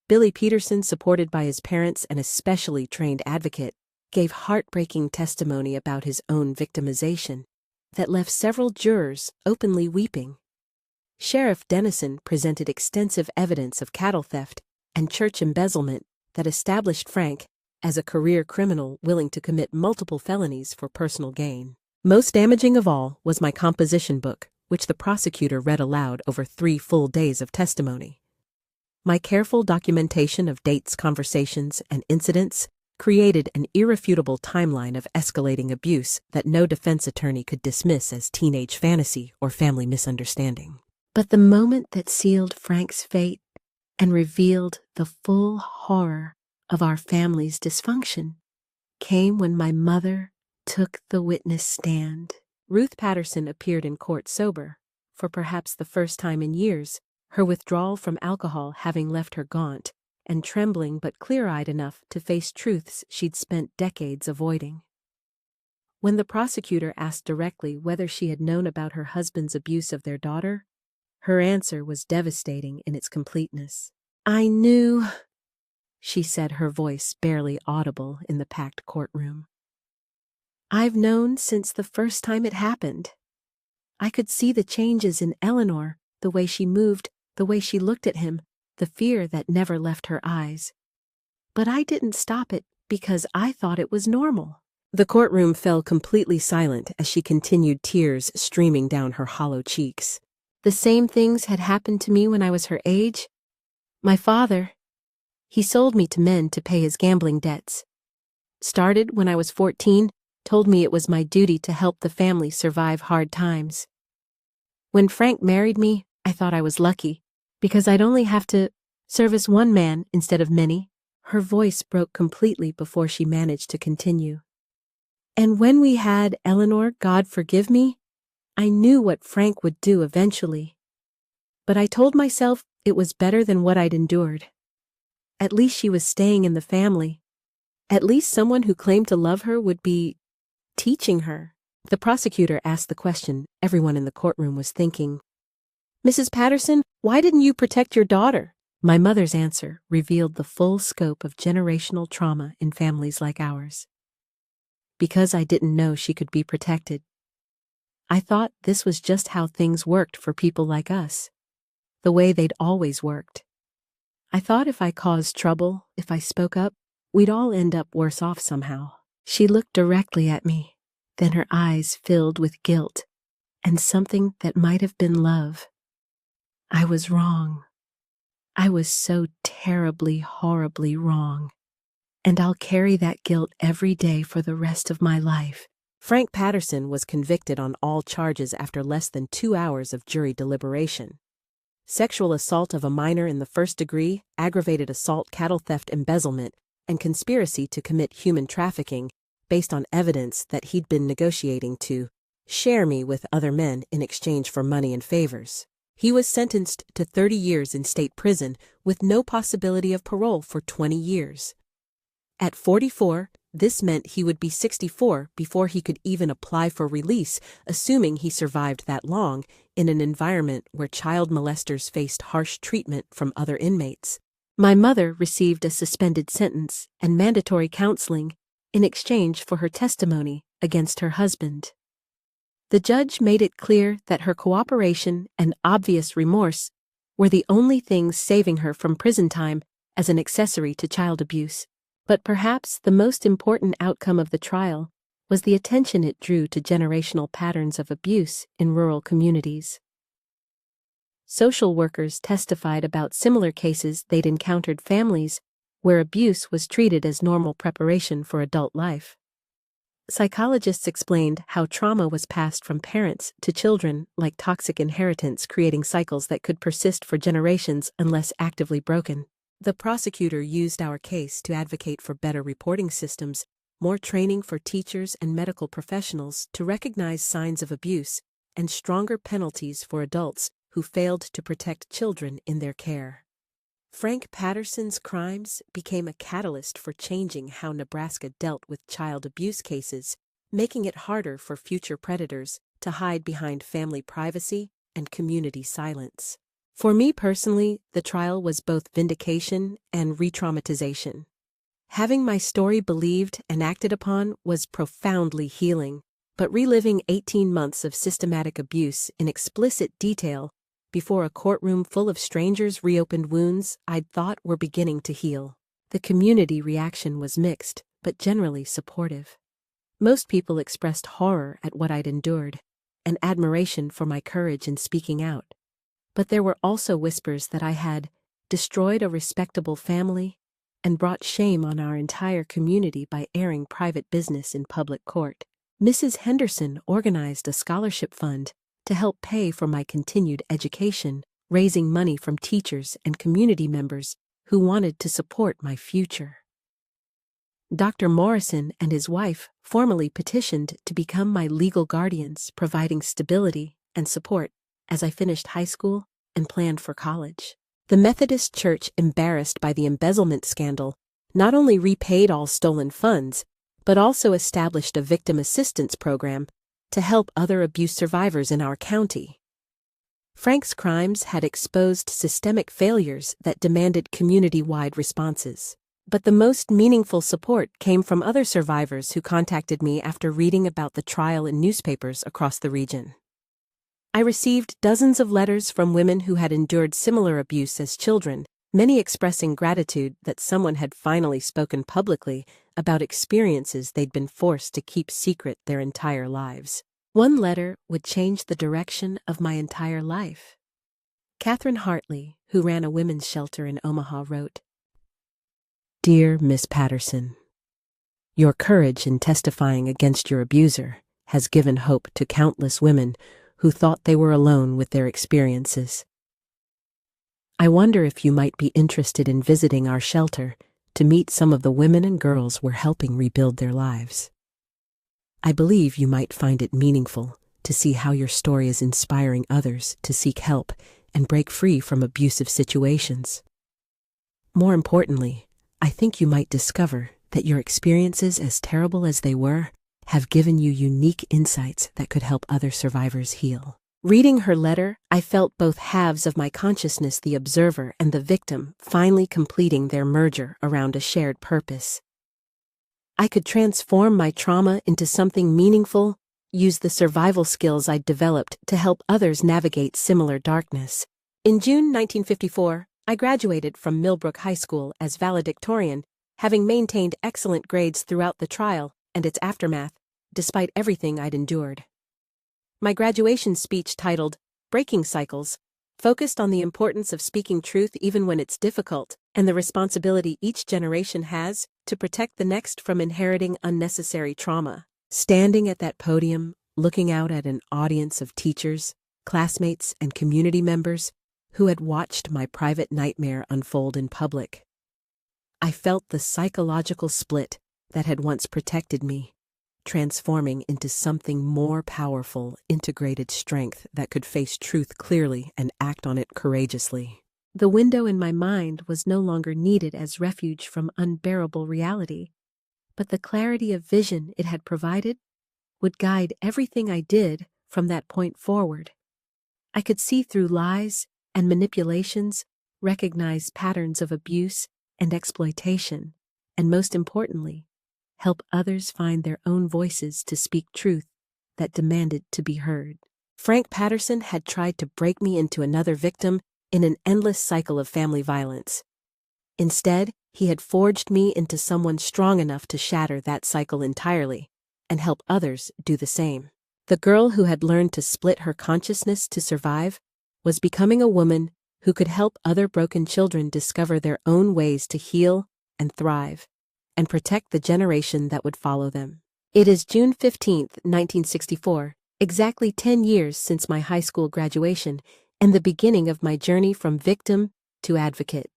S1: Billy Peterson, supported by his parents and a specially trained advocate, gave heartbreaking testimony about his own victimization that left several jurors openly weeping. Sheriff Dennison presented extensive evidence of cattle theft and church embezzlement that established Frank as a career criminal willing to commit multiple felonies for personal gain. Most damaging of all was my composition book, which the prosecutor read aloud over 3 full days of testimony. My careful documentation of dates, conversations, and incidents created an irrefutable timeline of escalating abuse that no defense attorney could dismiss as teenage fantasy or family misunderstanding. But the moment that sealed Frank's fate and revealed the full horror of our family's dysfunction came when my mother took the witness stand. Ruth Patterson appeared in court sober, for perhaps the first time in years, her withdrawal from alcohol having left her gaunt and trembling but clear-eyed enough to face truths she'd spent decades avoiding. When the prosecutor asked directly whether she had known about her husband's abuse of their daughter, her answer was devastating in its completeness. "I knew," she said, her voice barely audible in the packed courtroom. "I've known since the first time it happened. I could see the changes in Eleanor, the way she moved, the way she looked at him, the fear that never left her eyes. But I didn't stop it because I thought it was normal." The courtroom fell completely silent as she continued, tears streaming down her hollow cheeks. "The same things had happened to me when I was her age. My father, he sold me to men to pay his gambling debts. Started when I was 14, told me it was my duty to help the family survive hard times. When Frank married me, I thought I was lucky, because I'd only have to service one man instead of many." Her voice broke completely before she managed to continue. "And when we had Eleanor, God forgive me, I knew what Frank would do eventually. But I told myself it was better than what I'd endured. At least she was staying in the family. At least someone who claimed to love her would be teaching her. The prosecutor asked the question everyone in the courtroom was thinking. "Mrs. Patterson, why didn't you protect your daughter?" My mother's answer revealed the full scope of generational trauma in families like ours. "Because I didn't know she could be protected. I thought this was just how things worked for people like us. The way they'd always worked. I thought if I caused trouble, if I spoke up, we'd all end up worse off somehow." She looked directly at me, then her eyes filled with guilt and something that might have been love. I was wrong. I was so terribly, horribly wrong. And I'll carry that guilt every day for the rest of my life. Frank Patterson was convicted on all charges after less than 2 hours of jury deliberation. Sexual assault of a minor in the first degree, aggravated assault, cattle theft, embezzlement, and conspiracy to commit human trafficking based on evidence that he'd been negotiating to share me with other men in exchange for money and favors. He was sentenced to 30 years in state prison with no possibility of parole for 20 years. At 44, this meant he would be 64 before he could even apply for release, assuming he survived that long in an environment where child molesters faced harsh treatment from other inmates. My mother received a suspended sentence and mandatory counseling in exchange for her testimony against her husband. The judge made it clear that her cooperation and obvious remorse were the only things saving her from prison time as an accessory to child abuse. But perhaps the most important outcome of the trial was the attention it drew to generational patterns of abuse in rural communities. Social workers testified about similar cases they'd encountered, families where abuse was treated as normal preparation for adult life. Psychologists explained how trauma was passed from parents to children like toxic inheritance, creating cycles that could persist for generations unless actively broken. The prosecutor used our case to advocate for better reporting systems, more training for teachers and medical professionals to recognize signs of abuse, and stronger penalties for adults who failed to protect children in their care. Frank Patterson's crimes became a catalyst for changing how Nebraska dealt with child abuse cases, making it harder for future predators to hide behind family privacy and community silence. For me personally, the trial was both vindication and re-traumatization. Having my story believed and acted upon was profoundly healing, but reliving 18 months of systematic abuse in explicit detail before a courtroom full of strangers reopened wounds I'd thought were beginning to heal. The community reaction was mixed, but generally supportive. Most people expressed horror at what I'd endured, and admiration for my courage in speaking out. But there were also whispers that I had destroyed a respectable family and brought shame on our entire community by airing private business in public court. Mrs. Henderson organized a scholarship fund to help pay for my continued education, raising money from teachers and community members who wanted to support my future. Dr. Morrison and his wife formally petitioned to become my legal guardians, providing stability and support as I finished high school and planned for college. The Methodist Church, embarrassed by the embezzlement scandal, not only repaid all stolen funds, but also established a victim assistance program to help other abuse survivors in our county. Frank's crimes had exposed systemic failures that demanded community-wide responses. But the most meaningful support came from other survivors who contacted me after reading about the trial in newspapers across the region. I received dozens of letters from women who had endured similar abuse as children, many expressing gratitude that someone had finally spoken publicly about experiences they'd been forced to keep secret their entire lives. One letter would change the direction of my entire life. Catherine Hartley, who ran a women's shelter in Omaha, wrote, "Dear Miss Patterson, your courage in testifying against your abuser has given hope to countless women who thought they were alone with their experiences. I wonder if you might be interested in visiting our shelter to meet some of the women and girls we're helping rebuild their lives. I believe you might find it meaningful to see how your story is inspiring others to seek help and break free from abusive situations. More importantly, I think you might discover that your experiences, as terrible as they were, have given you unique insights that could help other survivors heal. Reading her letter, I felt both halves of my consciousness, the observer and the victim, finally completing their merger around a shared purpose. I could transform my trauma into something meaningful, use the survival skills I'd developed to help others navigate similar darkness. In June 1954, I graduated from Millbrook High School as valedictorian, having maintained excellent grades throughout the trial and its aftermath, despite everything I'd endured. My graduation speech, titled "Breaking Cycles," focused on the importance of speaking truth even when it's difficult, and the responsibility each generation has to protect the next from inheriting unnecessary trauma. Standing at that podium, looking out at an audience of teachers, classmates, and community members who had watched my private nightmare unfold in public, I felt the psychological split that had once protected me, transforming into something more powerful, integrated strength that could face truth clearly and act on it courageously. The window in my mind was no longer needed as refuge from unbearable reality, but the clarity of vision it had provided would guide everything I did from that point forward. I could see through lies and manipulations, recognize patterns of abuse and exploitation, and most importantly, help others find their own voices to speak truth that demanded to be heard. Frank Patterson had tried to break me into another victim in an endless cycle of family violence. Instead, he had forged me into someone strong enough to shatter that cycle entirely and help others do the same. The girl who had learned to split her consciousness to survive was becoming a woman who could help other broken children discover their own ways to heal and thrive, and protect the generation that would follow them. It is June 15, 1964, exactly 10 years since my high school graduation and the beginning of my journey from victim to advocate.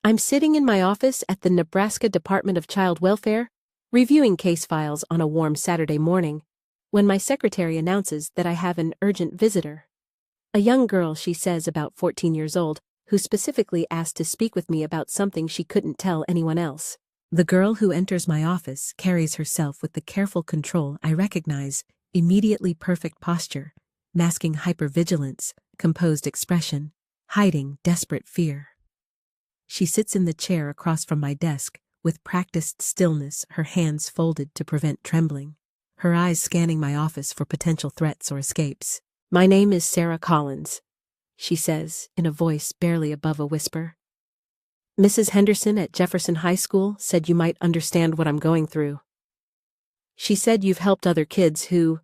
S1: I'm sitting in my office at the Nebraska Department of Child Welfare, reviewing case files on a warm Saturday morning, when my secretary announces that I have an urgent visitor. A young girl, she says, about 14 years old, who specifically asked to speak with me about something she couldn't tell anyone else. The girl who enters my office carries herself with the careful control I recognize, immediately perfect posture, masking hypervigilance, composed expression, hiding desperate fear. She sits in the chair across from my desk, with practiced stillness, her hands folded to prevent trembling, her eyes scanning my office for potential threats or escapes. "My name is Sarah Collins," she says, in a voice barely above a whisper. "Mrs. Henderson at Jefferson High School said you might understand what I'm going through. She said you've helped other kids who've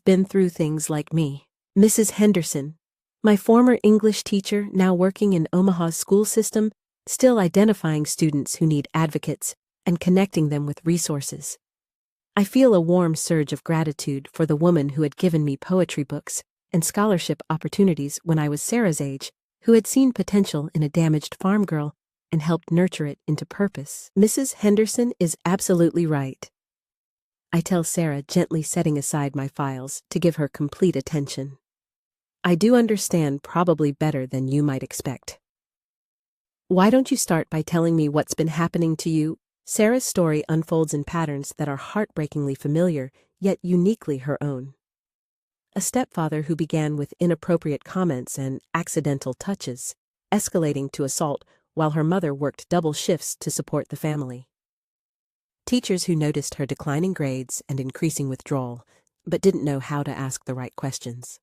S1: been through things like me." Mrs. Henderson, my former English teacher now working in Omaha's school system, still identifying students who need advocates and connecting them with resources. I feel a warm surge of gratitude for the woman who had given me poetry books and scholarship opportunities when I was Sarah's age, who had seen potential in a damaged farm girl and helped nurture it into purpose. "Mrs. Henderson is absolutely right," I tell Sarah, gently setting aside my files to give her complete attention. "I do understand probably better than you might expect. Why don't you start by telling me what's been happening to you?" Sarah's story unfolds in patterns that are heartbreakingly familiar, yet uniquely her own. A stepfather who began with inappropriate comments and accidental touches, escalating to assault while her mother worked double shifts to support the family. Teachers who noticed her declining grades and increasing withdrawal, but didn't know how to ask the right questions.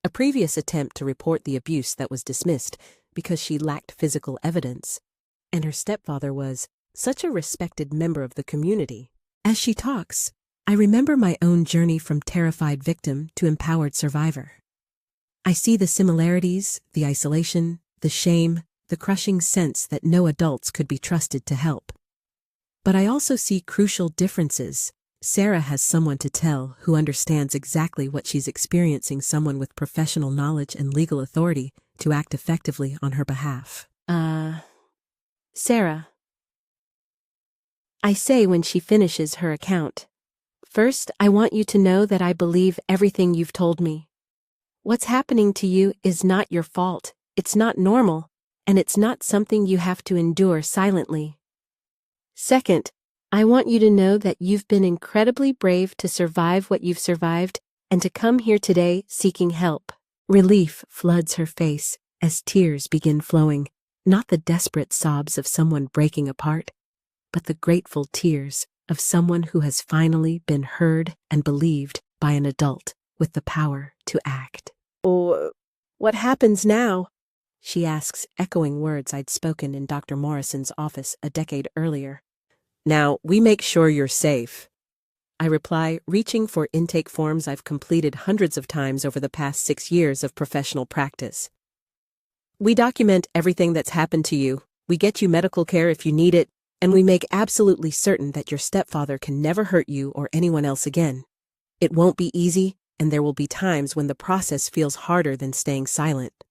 S1: A previous attempt to report the abuse that was dismissed because she lacked physical evidence, and her stepfather was such a respected member of the community. As she talks, I remember my own journey from terrified victim to empowered survivor. I see the similarities, the isolation, the shame, the crushing sense that no adults could be trusted to help. But I also see crucial differences. Sarah has someone to tell who understands exactly what she's experiencing, someone with professional knowledge and legal authority to act effectively on her behalf. Sarah," I say when she finishes her account. "First, I want you to know that I believe everything you've told me. What's happening to you is not your fault, it's not normal, and it's not something you have to endure silently. Second, I want you to know that you've been incredibly brave to survive what you've survived and to come here today seeking help. Relief floods her face as tears begin flowing, not the desperate sobs of someone breaking apart, but the grateful tears of someone who has finally been heard and believed by an adult with the power to act. "Oh, what happens now?" she asks, echoing words I'd spoken in Dr. Morrison's office a decade earlier. "Now, we make sure you're safe," I reply, reaching for intake forms I've completed hundreds of times over the past 6 years of professional practice. "We document everything that's happened to you, we get you medical care if you need it, and we make absolutely certain that your stepfather can never hurt you or anyone else again. It won't be easy, and there will be times when the process feels harder than staying silent.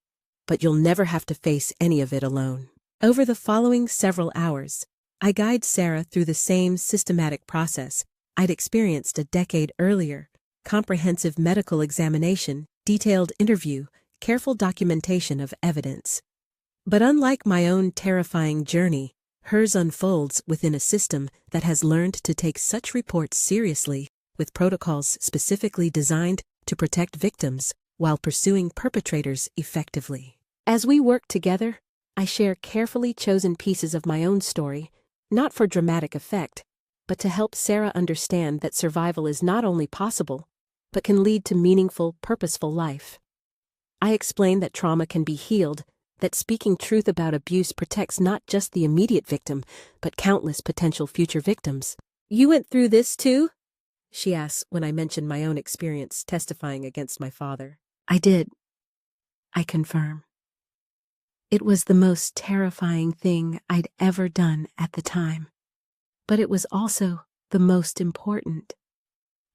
S1: But you'll never have to face any of it alone." Over the following several hours, I guide Sarah through the same systematic process I'd experienced a decade earlier: comprehensive medical examination, detailed interview, careful documentation of evidence. But unlike my own terrifying journey, hers unfolds within a system that has learned to take such reports seriously, with protocols specifically designed to protect victims while pursuing perpetrators effectively. As we work together, I share carefully chosen pieces of my own story, not for dramatic effect, but to help Sarah understand that survival is not only possible, but can lead to meaningful, purposeful life. I explain that trauma can be healed, that speaking truth about abuse protects not just the immediate victim, but countless potential future victims. "You went through this too?" she asks when I mention my own experience testifying against my father. "I did," I confirm. It was the most terrifying thing I'd ever done at the time. But it was also the most important.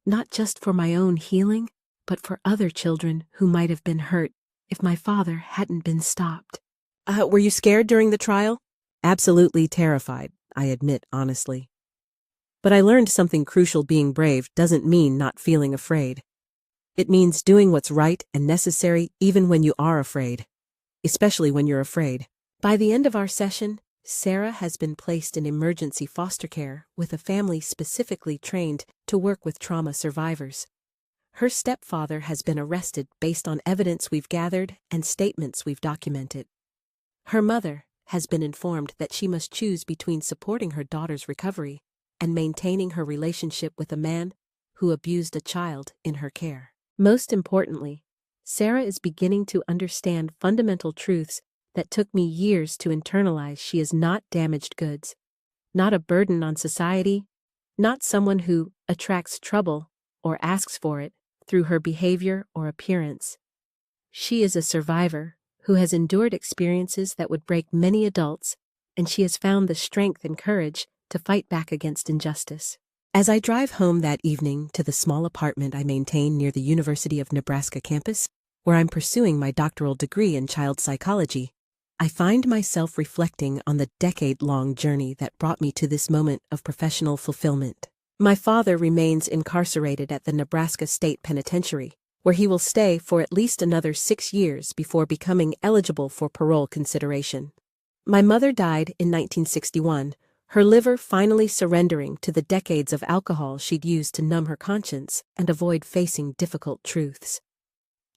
S1: Not just for my own healing, but for other children who might have been hurt if my father hadn't been stopped. Were you scared during the trial?" "Absolutely terrified," I admit honestly. But I learned something crucial: being brave doesn't mean not feeling afraid. It means doing what's right and necessary even when you are afraid. Especially when you're afraid. By the end of our session, Sarah has been placed in emergency foster care with a family specifically trained to work with trauma survivors. Her stepfather has been arrested based on evidence we've gathered and statements we've documented. Her mother has been informed that she must choose between supporting her daughter's recovery and maintaining her relationship with a man who abused a child in her care. Most importantly, Sarah is beginning to understand fundamental truths that took me years to internalize. She is not damaged goods, not a burden on society, not someone who attracts trouble or asks for it through her behavior or appearance. She is a survivor who has endured experiences that would break many adults, and she has found the strength and courage to fight back against injustice. As I drive home that evening to the small apartment I maintain near the University of Nebraska campus, where I'm pursuing my doctoral degree in child psychology, I find myself reflecting on the decade-long journey that brought me to this moment of professional fulfillment. My father remains incarcerated at the Nebraska State Penitentiary, where he will stay for at least another 6 years before becoming eligible for parole consideration. My mother died in 1961, her liver finally surrendering to the decades of alcohol she'd used to numb her conscience and avoid facing difficult truths.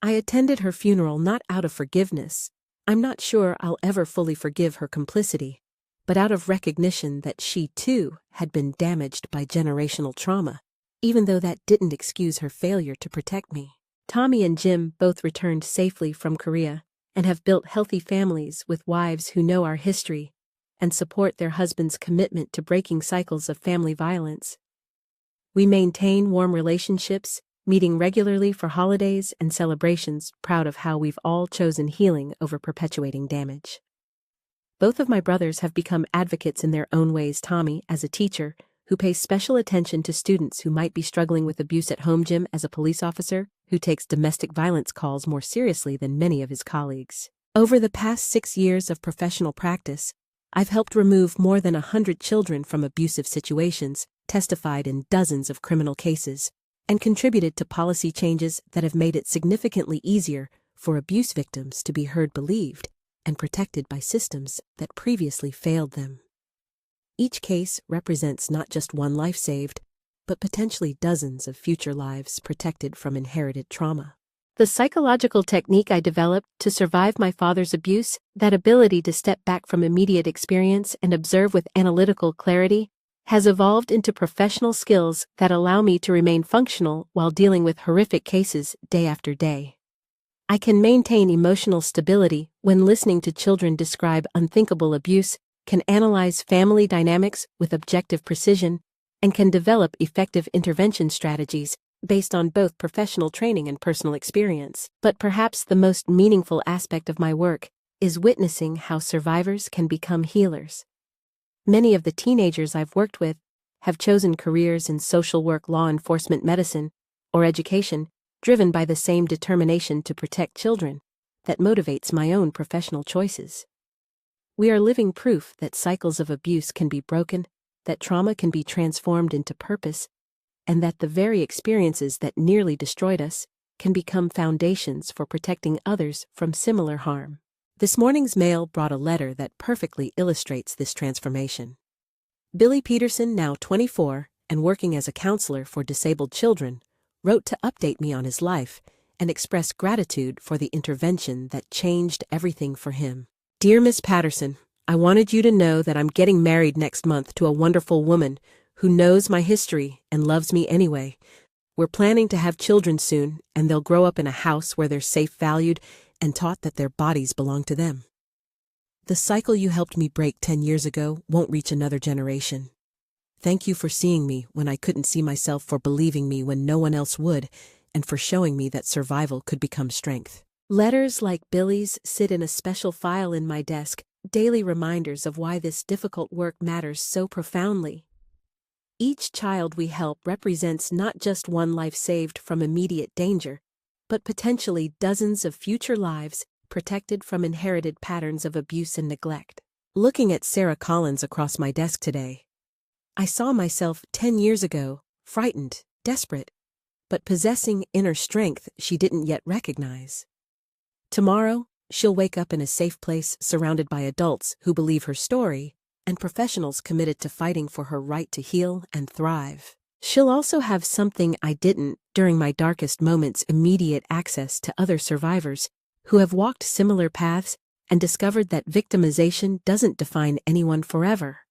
S1: I attended her funeral not out of forgiveness. I'm not sure I'll ever fully forgive her complicity, but out of recognition that she, too, had been damaged by generational trauma, even though that didn't excuse her failure to protect me. Tommy and Jim both returned safely from Korea and have built healthy families with wives who know our history and support their husbands' commitment to breaking cycles of family violence. We maintain warm relationships, meeting regularly for holidays and celebrations, proud of how we've all chosen healing over perpetuating damage. Both of my brothers have become advocates in their own ways. Tommy, as a teacher, who pays special attention to students who might be struggling with abuse at home. Jim, as a police officer, who takes domestic violence calls more seriously than many of his colleagues. Over the past 6 years of professional practice, I've helped remove more than 100 children from abusive situations, testified in dozens of criminal cases, and contributed to policy changes that have made it significantly easier for abuse victims to be heard, believed, and protected by systems that previously failed them. Each case represents not just one life saved, but potentially dozens of future lives protected from inherited trauma. The psychological technique I developed to survive my father's abuse, that ability to step back from immediate experience and observe with analytical clarity, has evolved into professional skills that allow me to remain functional while dealing with horrific cases day after day. I can maintain emotional stability when listening to children describe unthinkable abuse, can analyze family dynamics with objective precision, and can develop effective intervention strategies based on both professional training and personal experience. But perhaps the most meaningful aspect of my work is witnessing how survivors can become healers. Many of the teenagers I've worked with have chosen careers in social work, law enforcement, medicine, or education, driven by the same determination to protect children that motivates my own professional choices. We are living proof that cycles of abuse can be broken, that trauma can be transformed into purpose, and that the very experiences that nearly destroyed us can become foundations for protecting others from similar harm. This morning's mail brought a letter that perfectly illustrates this transformation. Billy Peterson, now 24 and working as a counselor for disabled children, wrote to update me on his life and express gratitude for the intervention that changed everything for him. Dear Miss Patterson, I wanted you to know that I'm getting married next month to a wonderful woman who knows my history and loves me anyway. We're planning to have children soon, and they'll grow up in a house where they're safe, valued, and taught that their bodies belong to them. The cycle you helped me break 10 years ago won't reach another generation. Thank you for seeing me when I couldn't see myself, for believing me when no one else would, and for showing me that survival could become strength. Letters like Billy's sit in a special file in my desk, daily reminders of why this difficult work matters so profoundly. Each child we help represents not just one life saved from immediate danger, but potentially dozens of future lives protected from inherited patterns of abuse and neglect. Looking at Sarah Collins across my desk today, I saw myself 10 years ago, frightened, desperate, but possessing inner strength she didn't yet recognize. Tomorrow, she'll wake up in a safe place surrounded by adults who believe her story and professionals committed to fighting for her right to heal and thrive. She'll also have something I didn't during my darkest moments: immediate access to other survivors who have walked similar paths and discovered that victimization doesn't define anyone forever.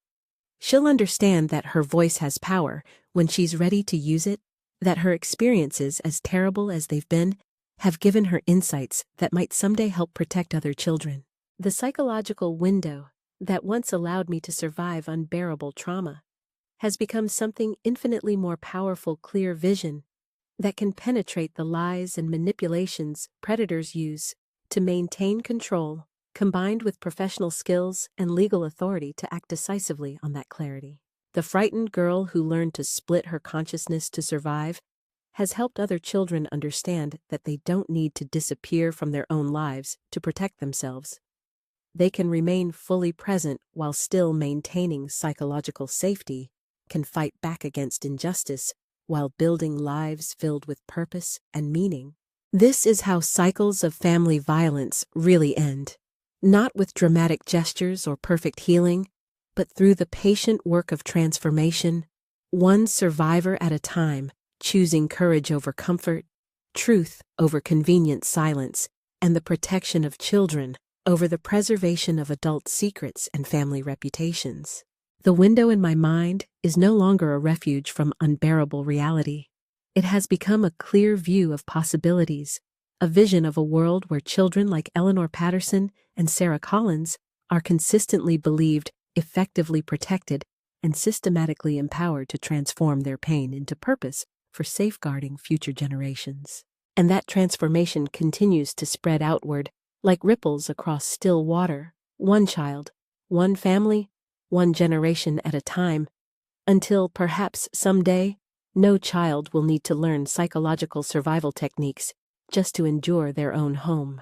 S1: She'll understand that her voice has power when she's ready to use it, that her experiences, as terrible as they've been, have given her insights that might someday help protect other children. The psychological window that once allowed me to survive unbearable trauma has become something infinitely more powerful: clear vision that can penetrate the lies and manipulations predators use to maintain control, combined with professional skills and legal authority to act decisively on that clarity. The frightened girl who learned to split her consciousness to survive has helped other children understand that they don't need to disappear from their own lives to protect themselves. They can remain fully present while still maintaining psychological safety, can fight back against injustice while building lives filled with purpose and meaning. This is how cycles of family violence really end. Not with dramatic gestures or perfect healing, but through the patient work of transformation, one survivor at a time, choosing courage over comfort, truth over convenient silence, and the protection of children over the preservation of adult secrets and family reputations. The window in my mind is no longer a refuge from unbearable reality. It has become a clear view of possibilities, a vision of a world where children like Eleanor Patterson and Sarah Collins are consistently believed, effectively protected, and systematically empowered to transform their pain into purpose for safeguarding future generations. And that transformation continues to spread outward like ripples across still water, one child, one family, one generation at a time, until perhaps someday, no child will need to learn psychological survival techniques just to endure their own home.